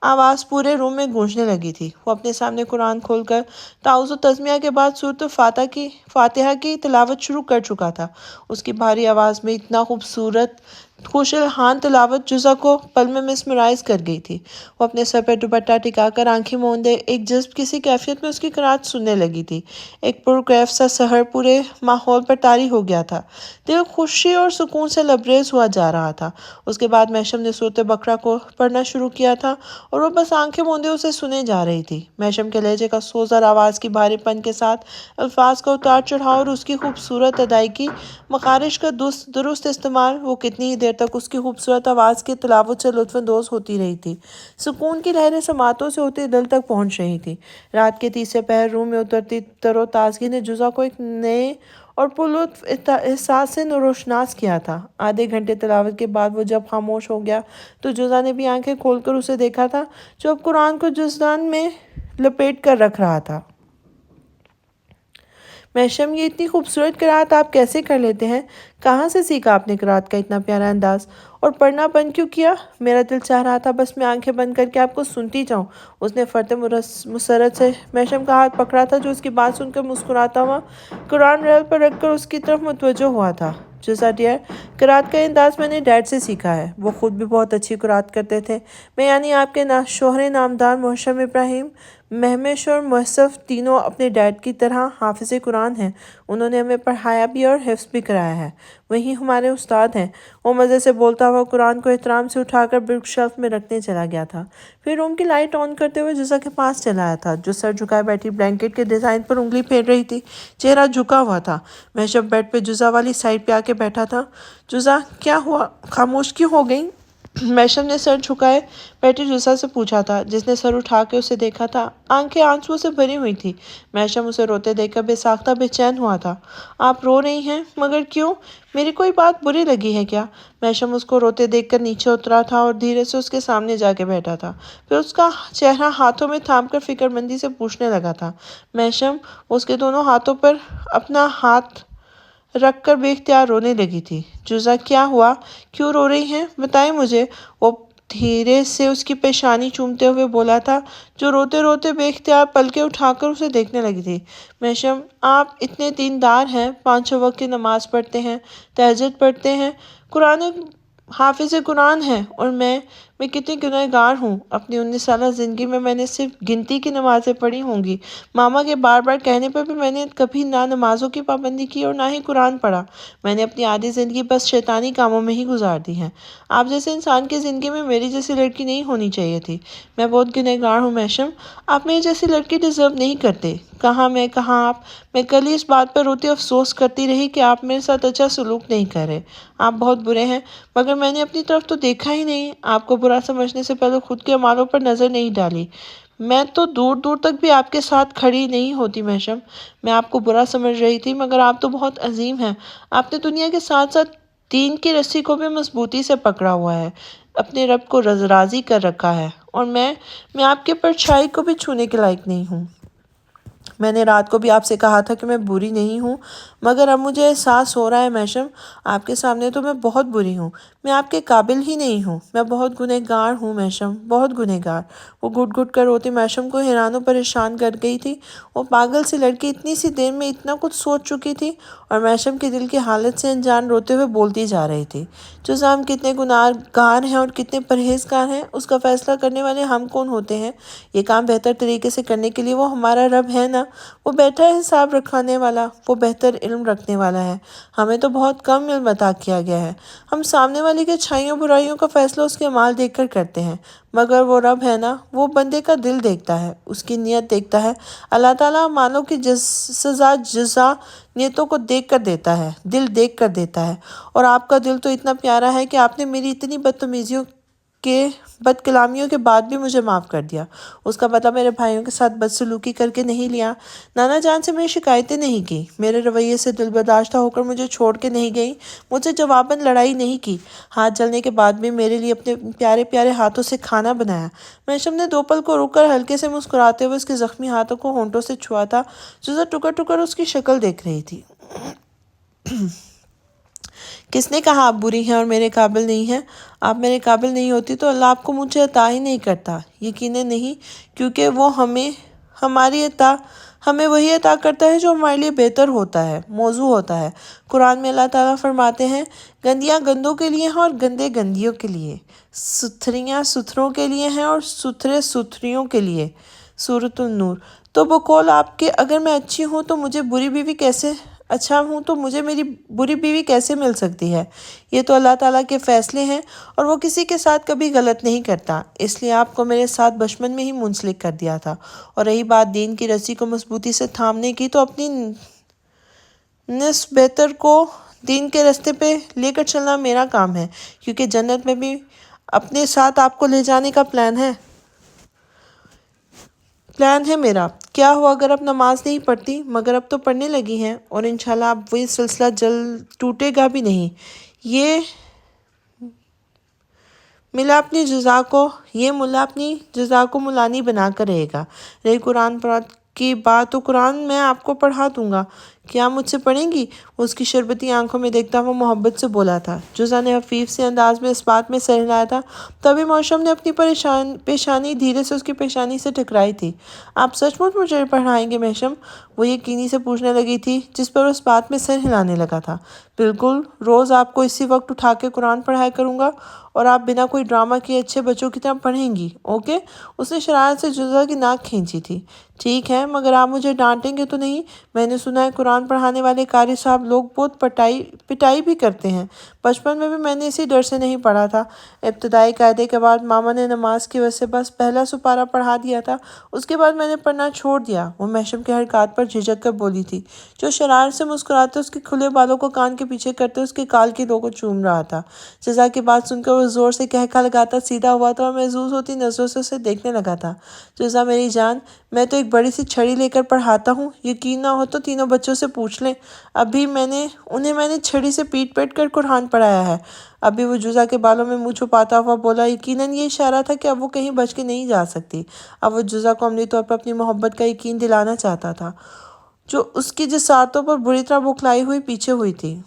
آواز پورے روم میں گونجنے لگی تھی۔ وہ اپنے سامنے قرآن کھول کر تعوذ و تسمیہ کے بعد سورۃ فاتحہ کی تلاوت شروع کر چکا تھا۔ اس کی بھاری آواز میں اتنا خوبصورت خوشلحان تلاوت جزا کو پل میں مسمرائز کر گئی تھی۔ وہ اپنے سر پر دوپٹہ ٹکا کر آنکھیں موندے ایک جذب کسی کیفیت میں اس کی قرأت سننے لگی تھی۔ ایک پرکیف سا سحر پورے ماحول پر طاری ہو گیا تھا، دل خوشی اور سکون سے لبریز ہوا جا رہا تھا۔ اس کے بعد محشم نے سورۃ بقرہ کو پڑھنا شروع کیا تھا اور وہ بس آنکھیں موندے اسے سنے جا رہی تھی۔ محشم کے لہجے کا سوزر آواز کی بھاری پن کے ساتھ الفاظ کا اتار چڑھاؤ اور اس کی خوبصورت ادائیگی، مخارج کا درست استعمال، وہ کتنی ہی دیر تک اس کی خوبصورت آواز کی تلاوت سے لطف اندوز ہوتی رہی تھی۔ سکون کی لہریں سماعتوں سے ہوتے دل تک پہنچ رہی تھی۔ رات کے تیسرے پہر روم میں اترتی تر و تازگی نے جزا کو ایک نئے اور پرلطف احساس سے روشناس کیا تھا۔ آدھے گھنٹے تلاوت کے بعد وہ جب خاموش ہو گیا تو جزا نے بھی آنکھیں کھول کر اسے دیکھا تھا، جو اب قرآن کو جزدان میں لپیٹ کر رکھ رہا تھا۔ محشم، یہ اتنی خوبصورت قرأت آپ کیسے کر لیتے ہیں؟ کہاں سے سیکھا آپ نے قرأت کا اتنا پیارا انداز؟ اور پڑھنا بند کیوں کیا؟ میرا دل چاہ رہا تھا بس میں آنکھیں بند کر کے آپ کو سنتی جاؤں۔ اس نے فرط مسرت سے محشم کا ہاتھ پکڑا تھا، جو اس کی بات سن کر مسکراتا ہوا قرآن ریل پر رکھ کر اس کی طرف متوجہ ہوا تھا۔ جزا ڈیئر، قرأت کا انداز میں نے ڈیڈ سے سیکھا ہے، وہ خود بھی بہت اچھی قرأت کرتے تھے۔ میں یعنی آپ کے شوہر نامدار محشم ابراہیم۔ مہمش اور مصحف تینوں اپنے ڈیڈ کی طرح حافظ قرآن ہیں۔ انہوں نے ہمیں پڑھایا بھی اور حفظ بھی کرایا ہے۔ وہی ہمارے استاد ہیں۔ وہ مزے سے بولتا ہوا قرآن کو احترام سے اٹھا کر بک شیلف میں رکھنے چلا گیا تھا۔ پھر روم کی لائٹ آن کرتے ہوئے جزا کے پاس چلا آیا تھا، جو سر جھکائے بیٹھی بلینکٹ کے ڈیزائن پر انگلی پھیر رہی تھی۔ چہرہ جھکا ہوا تھا۔ محشب بیڈ پہ جزا والی سائڈ پہ آ کے بیٹھا تھا۔ جزا، کیا ہوا؟ خاموش کیوں ہو گئی؟ محشب نے سر جھکائے بیٹھی جزا سے پوچھا تھا، جس نے سر اٹھا کے اسے دیکھا تھا۔ آنکھیں آنسوؤں سے بھری ہوئی تھی۔ محشب اسے روتے دیکھ کر بے ساختہ بے چین ہوا تھا۔ آپ رو رہی ہیں؟ مگر کیوں؟ میری کوئی بات بری لگی ہے کیا؟ محشب اس کو روتے دیکھ کر نیچے اترا تھا اور دھیرے سے اس کے سامنے جا کے بیٹھا تھا۔ پھر اس کا چہرہ ہاتھوں میں تھام کر فکر مندی سے پوچھنے لگا تھا۔ محشب اس کے دونوں ہاتھوں پر اپنا ہاتھ رکھ کر بے اختیار رونے لگی تھی۔ جزا، کیا ہوا؟ کیوں رو رہی ہیں؟ بتائیں مجھے۔ وہ دھیرے سے اس کی پیشانی چومتے ہوئے بولا تھا، جو روتے روتے بے اختیار پلکیں اٹھا کر اسے دیکھنے لگی تھی۔ محشب، آپ اتنے دیندار ہیں، 5 وقت کی نماز پڑھتے ہیں، تہجد پڑھتے ہیں، قرآن حافظ قرآن ہیں، اور میں کتنی گنہگار ہوں۔ اپنی 19 سالہ زندگی میں نے صرف گنتی کی نمازیں پڑھی ہوں گی۔ ماما کے بار بار کہنے پر بھی میں نے کبھی نہ نمازوں کی پابندی کی اور نہ ہی قرآن پڑھا۔ میں نے اپنی آدھی زندگی بس شیطانی کاموں میں ہی گزار دی ہے۔ آپ جیسے انسان کی زندگی میں میری جیسی لڑکی نہیں ہونی چاہیے تھی۔ میں بہت گنہگار ہوں محشب، آپ میری جیسی لڑکی ڈیزرو نہیں کرتے۔ کہاں میں، کہاں آپ۔ میں کل ہی اس بات پر روتی افسوس کرتی رہی کہ آپ میرے ساتھ اچھا سلوک نہیں کر رہے۔ آپ بہت برے ہیں، مگر میں نے اپنی طرف تو دیکھا ہی نہیں۔ آپ کو برا سمجھنے سے پہلے خود کے اعمالوں پر نظر نہیں ڈالی۔ میں تو دور دور تک بھی آپ کے ساتھ کھڑی نہیں ہوتی محشب۔ میں آپ کو برا سمجھ رہی تھی، مگر آپ تو بہت عظیم ہیں۔ آپ نے دنیا کے ساتھ ساتھ دین کی رسی کو بھی مضبوطی سے پکڑا ہوا ہے، اپنے رب کو راضی کر رکھا ہے، اور میں آپ کے پرچھائی کو بھی چھونے کے لائق نہیں ہوں۔ میں نے رات کو بھی آپ سے کہا تھا کہ میں بری نہیں ہوں، مگر اب مجھے احساس ہو رہا ہے محشب، آپ کے سامنے تو میں بہت بری ہوں۔ میں آپ کے قابل ہی نہیں ہوں۔ میں بہت گنہگار ہوں محشب، بہت گنہگار۔ وہ گھٹ گھٹ کر روتی محشب کو حیران و پریشان کر گئی تھی۔ وہ پاگل سی لڑکی اتنی سی دیر میں اتنا کچھ سوچ چکی تھی، اور محشب کے دل کی حالت سے انجان روتے ہوئے بولتی جا رہی تھی۔ جزا، ہم کتنے گناہ گار ہیں اور کتنے پرہیزگار ہیں، اس کا فیصلہ کرنے والے ہم کون ہوتے ہیں؟ یہ کام بہتر طریقے سے کرنے کے لیے وہ ہمارا رب ہے نا، وہ بیٹھا ہے حساب رکھانے والا، وہ بہتر علم رکھنے والا ہے۔ ہمیں تو بہت کم علم عطا کیا گیا ہے۔ ہم سامنے والی کے اچھائیوں برائیوں کا فیصلہ اس کے اعمال دیکھ کر کرتے ہیں، مگر وہ رب ہے نا، وہ بندے کا دل دیکھتا ہے، اس کی نیت دیکھتا ہے۔ اللہ تعالیٰ اعمالوں کی سزا جزا نیتوں کو دیکھ کر دیتا ہے، دل دیکھ کر دیتا ہے۔ اور آپ کا دل تو اتنا پیارا ہے کہ آپ نے میری اتنی بدتمیزیوں کے بد کلامیوں کے بعد بھی مجھے معاف کر دیا۔ اس کا بدلہ میرے بھائیوں کے ساتھ بدسلوکی کر کے نہیں لیا، نانا جان سے میری شکایتیں نہیں کی، میرے رویے سے دل برداشتہ ہو کر مجھے چھوڑ کے نہیں گئی، مجھ سے جواباً لڑائی نہیں کی، ہاتھ جلنے کے بعد بھی میرے لیے اپنے پیارے پیارے ہاتھوں سے کھانا بنایا۔ محشب نے 2 پل کو رک کر ہلکے سے مسکراتے ہوئے اس کے زخمی ہاتھوں کو ہونٹوں سے چھوا تھا۔ جزا ٹکر ٹکر اس کی شکل دیکھ رہی تھی۔ کس نے کہا آپ بری ہیں اور میرے قابل نہیں ہیں؟ آپ میرے قابل نہیں ہوتی تو اللہ آپ کو مجھے عطا ہی نہیں کرتا۔ یقیناً نہیں، کیونکہ وہ ہمیں وہی عطا کرتا ہے جو ہمارے لیے بہتر ہوتا ہے، موزوں ہوتا ہے۔ قرآن میں اللہ تعالیٰ فرماتے ہیں، گندیاں گندوں کے لیے ہیں اور گندے گندیوں کے لیے، ستھریاں ستھروں کے لیے ہیں اور ستھرے ستھریوں کے لیے۔ سورۃ النور۔ تو بقول آپ کے، اگر میں اچھی ہوں تو مجھے میری بری بیوی کیسے مل سکتی ہے؟ یہ تو اللہ تعالیٰ کے فیصلے ہیں، اور وہ کسی کے ساتھ کبھی غلط نہیں کرتا، اس لیے آپ کو میرے ساتھ بچپن میں ہی منسلک کر دیا تھا۔ اور رہی بات دین کی رسی کو مضبوطی سے تھامنے کی، تو اپنی نسب بہتر کو دین کے راستے پہ لے کر چلنا میرا کام ہے، کیونکہ جنت میں بھی اپنے ساتھ آپ کو لے جانے کا پلان ہے میرا۔ کیا ہوا اگر اب نماز نہیں پڑھتی؟ مگر اب تو پڑھنے لگی ہیں، اور انشاءاللہ اب وہی سلسلہ جلد ٹوٹے گا بھی نہیں۔ یہ ملا اپنی جزا کو ملانی بنا کر رہے گا۔ رہی قرآن پڑھ کی بات، تو قرآن میں آپ کو پڑھا دوں گا۔ کیا مجھ سے پڑھیں گی؟ وہ اس کی شربتی آنکھوں میں دیکھتا ہوا محبت سے بولا تھا۔ جزا نے حفیف سے انداز میں اس بات میں سر ہلایا تھا، تبھی موشم نے اپنی پیشانی دھیرے سے اس کی پیشانی سے ٹکرائی تھی۔ آپ سچ مچ مجھے پڑھائیں گے محشم؟ وہ یقینی سے پوچھنے لگی تھی، جس پر اس بات میں سر ہلانے لگا تھا۔ بالکل، روز آپ کو اسی وقت اٹھا کے قرآن پڑھایا کروں گا اور آپ بنا کوئی ڈرامہ کیے اچھے بچوں کی طرح پڑھیں گی، اوکے؟ اس نے شرارت سے جزا کی ناک کھینچی تھی۔ ٹھیک ہے، مگر آپ مجھے ڈانٹیں گے تو نہیں؟ میں نے سنا ہے قرآن پڑھانے والے قاری صاحب لوگ بہت پٹائی بھی کرتے ہیں۔ بچپن میں بھی میں نے اسی ڈر سے نہیں پڑھا تھا۔ ابتدائی قاعدے کے بعد ماما نے نماز کی وجہ سے بس پہلا سپارہ پڑھا دیا تھا، اس کے بعد میں نے پڑھنا چھوڑ دیا۔ وہ محشم کے حرکات پر جھجک کر بولی تھی، جو شرارت سے مسکراتے اس کے کھلے بالوں کو کان کے پیچھے کرتے اس کے کال کی لو کو چوم رہا تھا۔ جزا کی بات سن کر وہ زور سے کہکھا لگاتا سیدھا ہوا تھا اور محظوظ ہوتی نظروں سے اسے دیکھنے لگا تھا۔ جزا میری جان، میں تو ایک بڑی سی چھڑی لے کر پڑھاتا ہوں، یقین نہ ہو تو تینوں بچوں سے پوچھ لیں، ابھی میں نے چھڑی سے پیٹ پیٹ کر قرآن پڑھایا ہے۔ ابھی وہ جزا کے بالوں میں منہ چھپاتا ہوا بولا، یقیناً یہ اشارہ تھا کہ اب وہ کہیں بچ کے نہیں جا سکتی۔ اب وہ جزا کو عملی طور پر اپنی محبت کا یقین دلانا چاہتا تھا، جو اس کی جسارتوں پر بری طرح بوکھلائی ہوئی پیچھے ہوئی تھی۔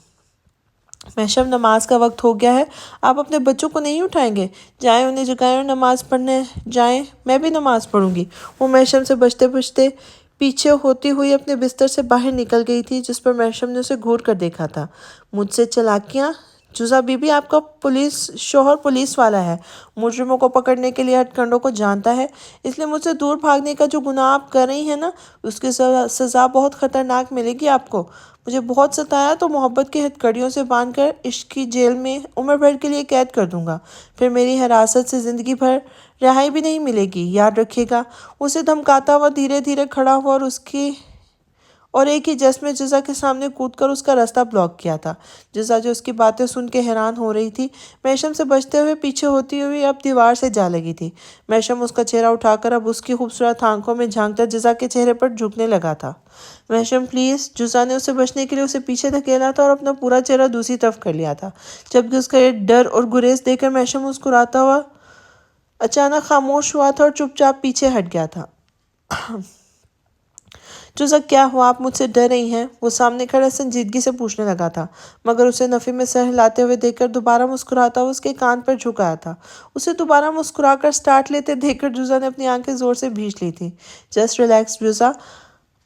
محشم، نماز کا وقت ہو گیا ہے، آپ اپنے بچوں کو نہیں اٹھائیں گے؟ جائیں انہیں جگائیں اور نماز پڑھنے جائیں، میں بھی نماز پڑھوں گی۔ وہ محشم سے بچتے بچتے پیچھے ہوتی ہوئی اپنے بستر سے باہر نکل گئی تھی، جس پر محشم نے اسے گھور کر دیکھا تھا۔ مجھ سے چالاکیاں؟ جزا بی بی، آپ کا شوہر پولیس والا ہے، مجرموں کو پکڑنے کے لیے ہتھ کنڈوں کو جانتا ہے، اس لیے مجھ سے دور بھاگنے کا جو گناہ آپ کر رہی ہیں نا، اس کی سزا بہت خطرناک ملے گی آپ کو۔ مجھے بہت ستایا تو محبت کے ہتھ کڑیوں سے باندھ کر عشق کی جیل میں عمر بھر کے لیے قید کر دوں گا، پھر میری حراست سے زندگی بھر رہائی بھی نہیں ملے گی، یاد رکھیے گا۔ اسے دھمکاتا ہوا دھیرے دھیرے کھڑا ہوا اور ایک ہی جس میں جزا کے سامنے کود کر اس کا راستہ بلاک کیا تھا۔ جزا جو اس کی باتیں سن کے حیران ہو رہی تھی، محشم سے بچتے ہوئے پیچھے ہوتی ہوئی اب دیوار سے جا لگی تھی۔ محشم اس کا چہرہ اٹھا کر اب اس کی خوبصورت آنکھوں میں جھانکتا جزا کے چہرے پر جھکنے لگا تھا۔ محشم پلیز، جزا نے اسے بچنے کے لیے اسے پیچھے دھکیلا تھا اور اپنا پورا چہرہ دوسری طرف کر لیا تھا، جبکہ اس کا یہ ڈر اور گریز دیکھ کر محشم مسکراتا ہوا اچانک خاموش ہوا تھا اور چپ چاپ پیچھے ہٹ گیا تھا۔ جزا، کیا ہوا؟ آپ مجھ سے ڈر رہی ہیں؟ وہ سامنے کھڑا سنجیدگی سے پوچھنے لگا تھا، مگر اسے نفی میں سر ہلاتے ہوئے دیکھ کر دوبارہ مسکراتا ہوا اس کے کان پر جھک آیا تھا۔ اسے دوبارہ مسکرا کر سٹارٹ لیتے دیکھ کر جزا نے اپنی آنکھیں زور سے بھیج لی تھیں۔ جسٹ ریلیکس جزا،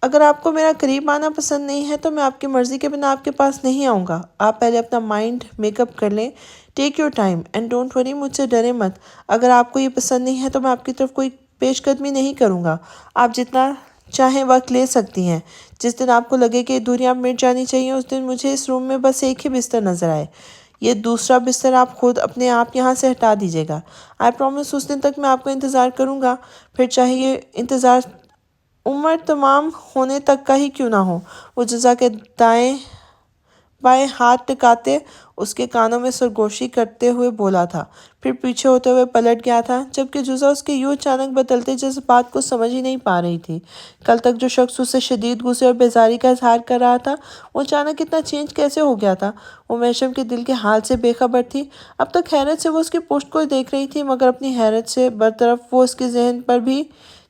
اگر آپ کو میرا قریب آنا پسند نہیں ہے تو میں آپ کی مرضی کے بنا آپ کے پاس نہیں آؤں گا۔ آپ پہلے اپنا مائنڈ میک اپ کر لیں، take your time and don't worry, مجھ سے ڈرے مت۔ اگر آپ کو یہ پسند نہیں ہے تو میں آپ کی طرف کوئی پیش قدمی نہیں کروں گا، آپ جتنا چاہیں وقت لے سکتی ہیں۔ جس دن آپ کو لگے کہ یہ دوریاں مٹ جانی چاہیے، اس دن مجھے اس روم میں بس ایک ہی بستر نظر آئے، یہ دوسرا بستر آپ خود اپنے آپ یہاں سے ہٹا دیجیے گا۔ آئی پرومس اس دن تک میں آپ کو انتظار کروں گا، پھر چاہے یہ انتظار عمر تمام ہونے تک کا ہی کیوں نہ ہو۔ وہ جزا کے دائیں بائیں ہاتھ ٹکاتے اس کے کانوں میں سرگوشی کرتے ہوئے بولا تھا، پھر پیچھے ہوتے ہوئے پلٹ گیا تھا، جبکہ جزا اس کے یوں اچانک بدلتے جذبات کو سمجھ ہی نہیں پا رہی تھی۔ کل تک جو شخص اس سے شدید غصے اور بیزاری کا اظہار کر رہا تھا، وہ اچانک اتنا چینج کیسے ہو گیا تھا؟ وہ محشم کے دل کے حال سے بے خبر تھی۔ اب تک حیرت سے وہ اس کی پشت کو دیکھ رہی تھی، مگر اپنی حیرت سے برطرف وہ اس کے ذہن پر بھی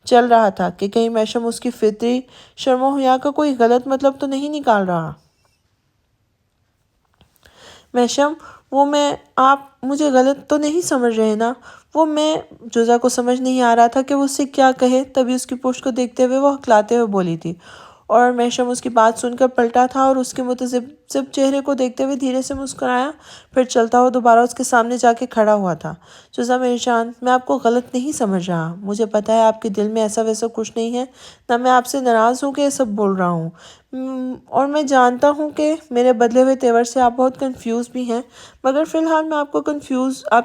چل رہا تھا کہ کہیں محشم اس کی فطری شرم و حیا کا کوئی غلط مطلب تو نہیں نکال رہا۔ محشم، آپ مجھے غلط تو نہیں سمجھ رہے نا؟ جزا کو سمجھ نہیں آ رہا تھا کہ وہ اس سے کیا کہے، تبھی اس کی پشت کو دیکھتے ہوئے وہ ہکلاتے ہوئے بولی تھی، اور محشم اس کی بات سن کر پلٹا تھا اور اس کے متذبذب چہرے کو دیکھتے ہوئے دھیرے سے مسکرایا، پھر چلتا ہوا دوبارہ اس کے سامنے جا کے کھڑا ہوا تھا۔ جزا میری جان، میں آپ کو غلط نہیں سمجھ رہا، مجھے پتا ہے آپ کے دل میں ایسا ویسا کچھ نہیں ہے، نہ میں آپ سے ناراض ہوں کہ یہ سب بول رہا ہوں، اور میں جانتا ہوں کہ میرے بدلے ہوئے تیور سے آپ بہت کنفیوز بھی ہیں، مگر فی الحال میں آپ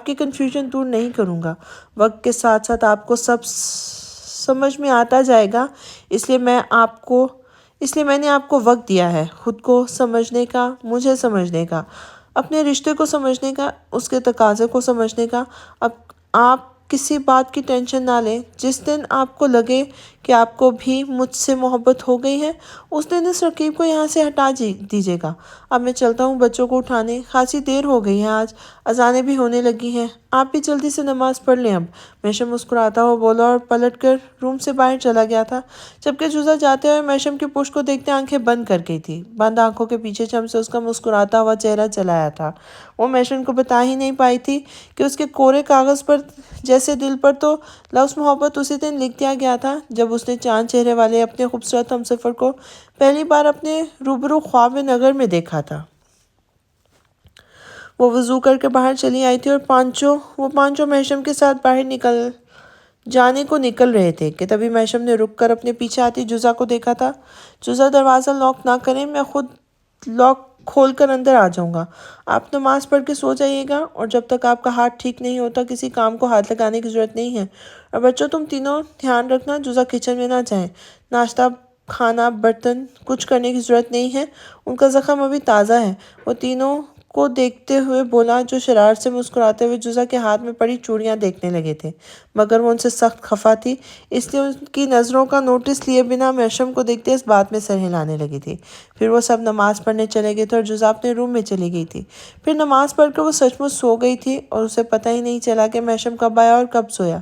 کی کنفیوژن دور نہیں کروں گا۔ وقت کے ساتھ ساتھ آپ کو سب سمجھ میں آتا جائے گا، اس لیے میں نے آپ کو وقت دیا ہے، خود کو سمجھنے کا، مجھے سمجھنے کا، اپنے رشتے کو سمجھنے کا، اس کے تقاضے کو سمجھنے کا۔ اب آپ کسی بات کی ٹینشن نہ لیں، جس دن آپ کو لگے کہ آپ کو بھی مجھ سے محبت ہو گئی ہے، اس دن اس رقیب کو یہاں سے ہٹا دیجیے گا۔ اب میں چلتا ہوں بچوں کو اٹھانے، خاصی دیر ہو گئی ہے، آج اذانیں بھی ہونے لگی ہیں، آپ بھی جلدی سے نماز پڑھ لیں اب، محشم مسکراتا ہوا بولا اور پلٹ کر روم سے باہر چلا گیا تھا، جبکہ جوزا جاتے ہوئے محشم کی پشت کو دیکھتے آنکھیں بند کر گئی تھی۔ بند آنکھوں کے پیچھے چم سے اس کا مسکراتا ہوا چہرہ چلا آیا تھا۔ وہ محشم کو بتا ہی نہیں پائی تھی کہ اس کے کورے کاغذ پر جیسے دل پر تو لفظ محبت اسی دن لکھ دیا گیا تھا جب اس نے چاند چہرے والے اپنے خوبصورت ہمسفر کو پہلی بار اپنے روبرو خواب نگر میں دیکھا تھا۔ وہ وضو کر کے باہر چلی آئی تھی اور پانچوں محشم کے ساتھ باہر جانے کو نکل رہے تھے کہ تبھی محشم نے رک کر اپنے پیچھے آتی جوزا کو دیکھا تھا۔ جوزا دروازہ لاک نہ کریں، میں خود لاک کھول کر اندر آ جاؤں گا۔ آپ نماز پڑھ کے سو جائیے گا اور جب تک آپ کا ہاتھ ٹھیک نہیں ہوتا کسی کام کو ہاتھ لگانے کی ضرورت نہیں ہے۔ اور بچوں تم تینوں دھیان رکھنا جوزا کچن میں نہ جائیں۔ ناشتہ کھانا برتن کچھ کرنے کی ضرورت نہیں ہے، ان کا زخم ابھی تازہ ہے۔ وہ تینوں کو دیکھتے ہوئے بولا جو شرارت سے مسکراتے ہوئے جوزا کے ہاتھ میں پڑی چوڑیاں دیکھنے لگے تھے، مگر وہ ان سے سخت خفا تھی، اس لیے ان کی نظروں کا نوٹس لیے بنا محشم کو دیکھتے اس بات میں سر ہلانے لگی تھی۔ پھر وہ سب نماز پڑھنے چلے گئے تھے اور جوزا اپنے روم میں چلی گئی تھی۔ پھر نماز پڑھ کر وہ سچ مچ سو گئی تھی اور اسے پتہ ہی نہیں چلا کہ محشم کب آیا اور کب سویا۔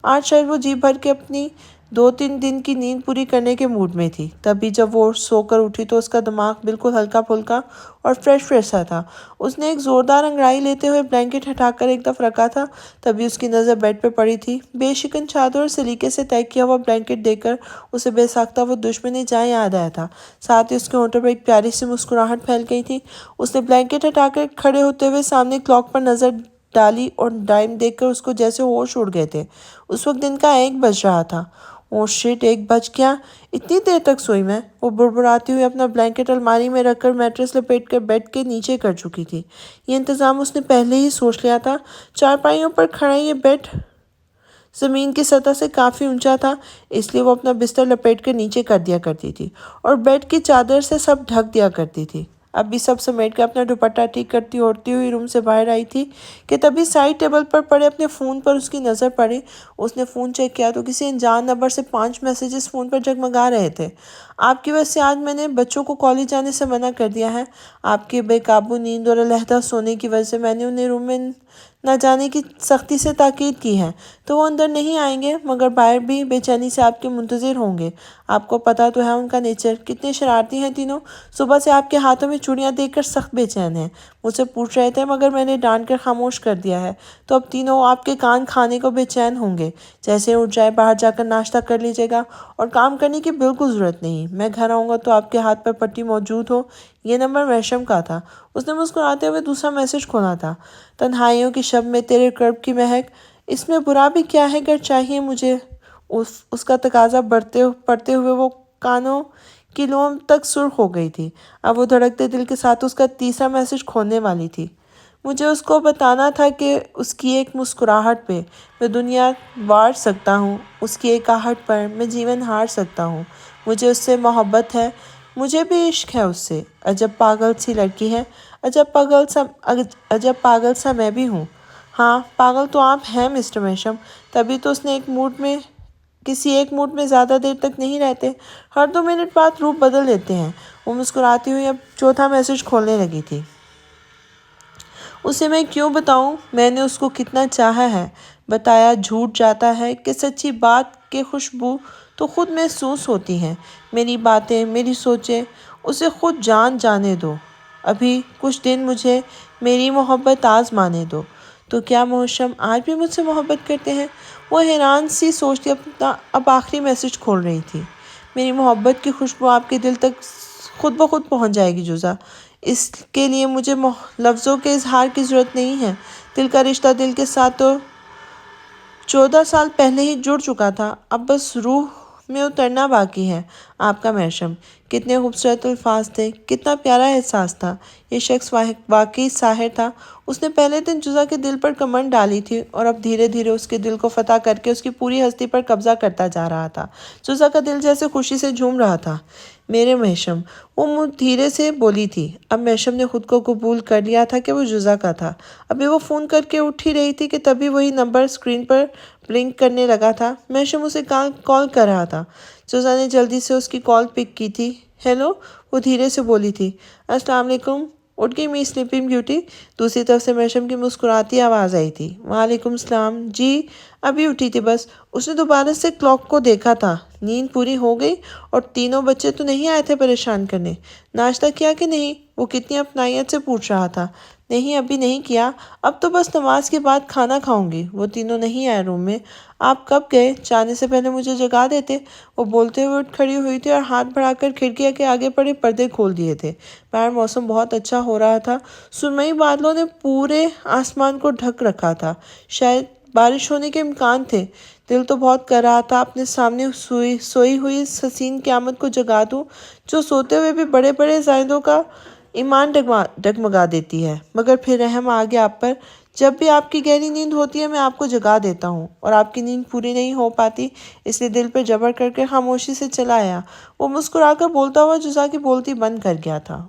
آج شاید وہ جی بھر کے اپنی 2-3 دن کی نیند پوری کرنے کے موڈ میں تھی۔ تبھی جب وہ سو کر اٹھی تو اس کا دماغ بالکل ہلکا پھلکا اور فریش سا تھا۔ اس نے ایک زوردار انگڑائی لیتے ہوئے بلینکٹ ہٹا کر ایک دفعہ رکھا تھا، تبھی اس کی نظر بیڈ پہ پڑی تھی۔ بے شکن چادر اور سلیقے سے طے کیا ہوا بلینکٹ دیکھ کر اسے بے ساختہ وہ دشمن جاں یاد آیا تھا، ساتھ ہی اس کے ہونٹوں پر ایک پیاری سی مسکراہٹ پھیل گئی تھی۔ اس نے بلینکٹ ہٹا کر کھڑے ہوتے ہوئے سامنے کلاک پر نظر ڈالی اور ٹائم دیکھ کر اس کو جیسے ہوش اڑ گئے تھے۔ اس وقت دن کا 1 بج رہا تھا۔ اوہ شٹ، 1 بج گیا، اتنی دیر تک سوئی میں؟ وہ بڑبڑاتی ہوئی اپنا بلینکٹ الماری میں رکھ کر میٹرس لپیٹ کر بیڈ کے نیچے کر چکی تھی۔ یہ انتظام اس نے پہلے ہی سوچ لیا تھا۔ چارپائیوں پر کھڑا یہ بیڈ زمین کی سطح سے کافی اونچا تھا، اس لیے وہ اپنا بستر لپیٹ کر نیچے کر دیا کرتی تھی اور بیڈ کی چادر سے سب ڈھک دیا کرتی تھی۔ اب بھی سب سمیٹ کر اپنا دوپٹہ ٹھیک کرتی اوڑھتی ہوئی روم سے باہر آئی تھی کہ تبھی سائڈ ٹیبل پر پڑے اپنے فون پر اس کی نظر پڑی۔ اس نے فون چیک کیا تو کسی انجان نمبر سے 5 میسیجز فون پر جگمگا رہے تھے۔ آپ کی وجہ سے آج میں نے بچوں کو کالج جانے سے منع کر دیا ہے۔ آپ کے بے قابو نیند اور علیحدہ سونے کی وجہ سے میں نے انہیں روم میں نہ جانے کی سختی سے تاکید کی ہے، تو وہ اندر نہیں آئیں گے، مگر باہر بھی بے چینی سے آپ کے منتظر ہوں گے۔ آپ کو پتہ تو ہے ان کا نیچر، کتنے شرارتی ہیں تینوں۔ صبح سے آپ کے ہاتھوں میں چوڑیاں دیکھ کر سخت بے چین ہیں، مجھ سے پوچھ رہے تھے مگر میں نے ڈانٹ کر خاموش کر دیا ہے، تو اب تینوں آپ کے کان کھانے کو بے چین ہوں گے۔ جیسے اٹھ جائے باہر جا کر ناشتہ کر لیجیے گا اور کام کرنے کی بالکل ضرورت نہیں۔ میں گھر آؤں گا تو آپ کے ہاتھ پر پٹی موجود ہو۔ یہ نمبر محشم کا تھا۔ اس نے مسکراتے ہوئے دوسرا میسج کھولا تھا۔ تنہائیوں کی شب میں تیرے قرب کی مہک، اس میں برا بھی کیا ہے گر چاہیے مجھے۔ اس کا تقاضا پڑھتے ہوئے وہ کانوں کی لوم تک سرخ ہو گئی تھی۔ اب وہ دھڑکتے دل کے ساتھ اس کا تیسرا میسج کھولنے والی تھی۔ مجھے اس کو بتانا تھا کہ اس کی ایک مسکراہٹ پہ میں دنیا وار سکتا ہوں، اس کی ایک آہٹ پر میں جیون ہار سکتا ہوں۔ مجھے اس سے محبت ہے، مجھے بھی عشق ہے اس سے۔ عجب پاگل سی لڑکی ہے، عجب پاگل سا میں بھی ہوں۔ ہاں پاگل تو آپ ہیں مسٹر محشم، تبھی تو اس نے کسی ایک موڈ میں زیادہ دیر تک نہیں رہتے، ہر 2 منٹ بعد روپ بدل لیتے ہیں۔ وہ مسکراتی ہوئی اب چوتھا میسج کھولنے لگی تھی۔ اسے میں کیوں بتاؤں میں نے اس کو کتنا چاہا ہے، بتایا جھوٹ جاتا ہے کہ سچی بات کے خوشبو تو خود محسوس ہوتی ہیں۔ میری باتیں، میری سوچیں اسے خود جانے دو، ابھی کچھ دن مجھے میری محبت آزمانے دو۔ تو کیا محشم آج بھی مجھ سے محبت کرتے ہیں؟ وہ حیران سی سوچتی اب آخری میسج کھول رہی تھی۔ میری محبت کی خوشبو آپ کے دل تک خود بخود پہنچ جائے گی جوزا، اس کے لیے مجھے لفظوں کے اظہار کی ضرورت نہیں ہے۔ دل کا رشتہ دل کے ساتھ تو 14 سال پہلے ہی جڑ چکا تھا، اب بس روح میں اترنا باقی ہے۔ آپ کا محشم، کتنے خوبصورت الفاظ تھے، کتنا پیارا احساس تھا۔ یہ شخص واقعی ساحر تھا۔ اس نے پہلے دن جوزا کے دل پر کمند ڈالی تھی اور اب دھیرے دھیرے اس کے دل کو فتح کر کے اس کی پوری ہستی پر قبضہ کرتا جا رہا تھا۔ جوزا کا دل جیسے خوشی سے جھوم رہا تھا۔ میرے محشم، وہ منہ دھیرے سے بولی تھی۔ اب محشم نے خود کو قبول کر لیا تھا کہ وہ جوزا کا تھا۔ ابھی وہ فون کر کے اٹھ ہی رہی تھی کہ تبھی وہی نمبر اسکرین پر بلنک کرنے لگا تھا۔ محشم اسے کال کر رہا تھا۔ جوزا نے جلدی سے اس کی کال پک کی تھی۔ ہیلو، وہ دھیرے سے بولی تھی۔ السلام علیکم۔ اٹھ گئی میری سلیپنگ بیوٹی؟ دوسری طرف سے مرشم کی مسکراتی آواز آئی تھی۔ وعلیکم السلام۔ جی ابھی اٹھی تھی بس۔ اس نے دوبارہ سے کلاک کو دیکھا تھا۔ نیند پوری ہو گئی؟ اور تینوں بچے تو نہیں آئے تھے پریشان کرنے؟ ناشتہ کیا کہ نہیں؟ وہ کتنی اپنائیت سے پوچھ رہا تھا۔ نہیں ابھی نہیں کیا، اب تو بس نماز کے بعد کھانا کھاؤں گی۔ وہ تینوں نہیں آئے روم میں۔ آپ کب گئے؟ جانے سے پہلے مجھے جگا دیتے۔ وہ بولتے ہوئے اٹھ کھڑی ہوئی تھی اور ہاتھ بڑھا کر کھڑکی کے آگے پڑے پردے کھول دیے تھے۔ باہر موسم بہت اچھا ہو رہا تھا۔ سرمئی بادلوں نے پورے آسمان کو ڈھک رکھا تھا، شاید بارش ہونے کے امکان تھے۔ دل تو بہت کر رہا تھا اپنے سامنے سوئی ہوئی اس حسین قیامت کو جگا دوں، جو سوتے ہوئے بھی بڑے بڑے زائندوں کا ایمان ڈگمگا دیتی ہے، مگر پھر رحم آ گیا آپ پر۔ جب بھی آپ کی گہری نیند ہوتی ہے میں آپ کو جگا دیتا ہوں، اور آپ کی نیند پوری نہیں ہو پاتی، اس لیے دل پہ جبر کر کے خاموشی سے چلا آیا۔ وہ مسکرا کر بولتا ہوا جزا کی بولتی بند کر گیا تھا۔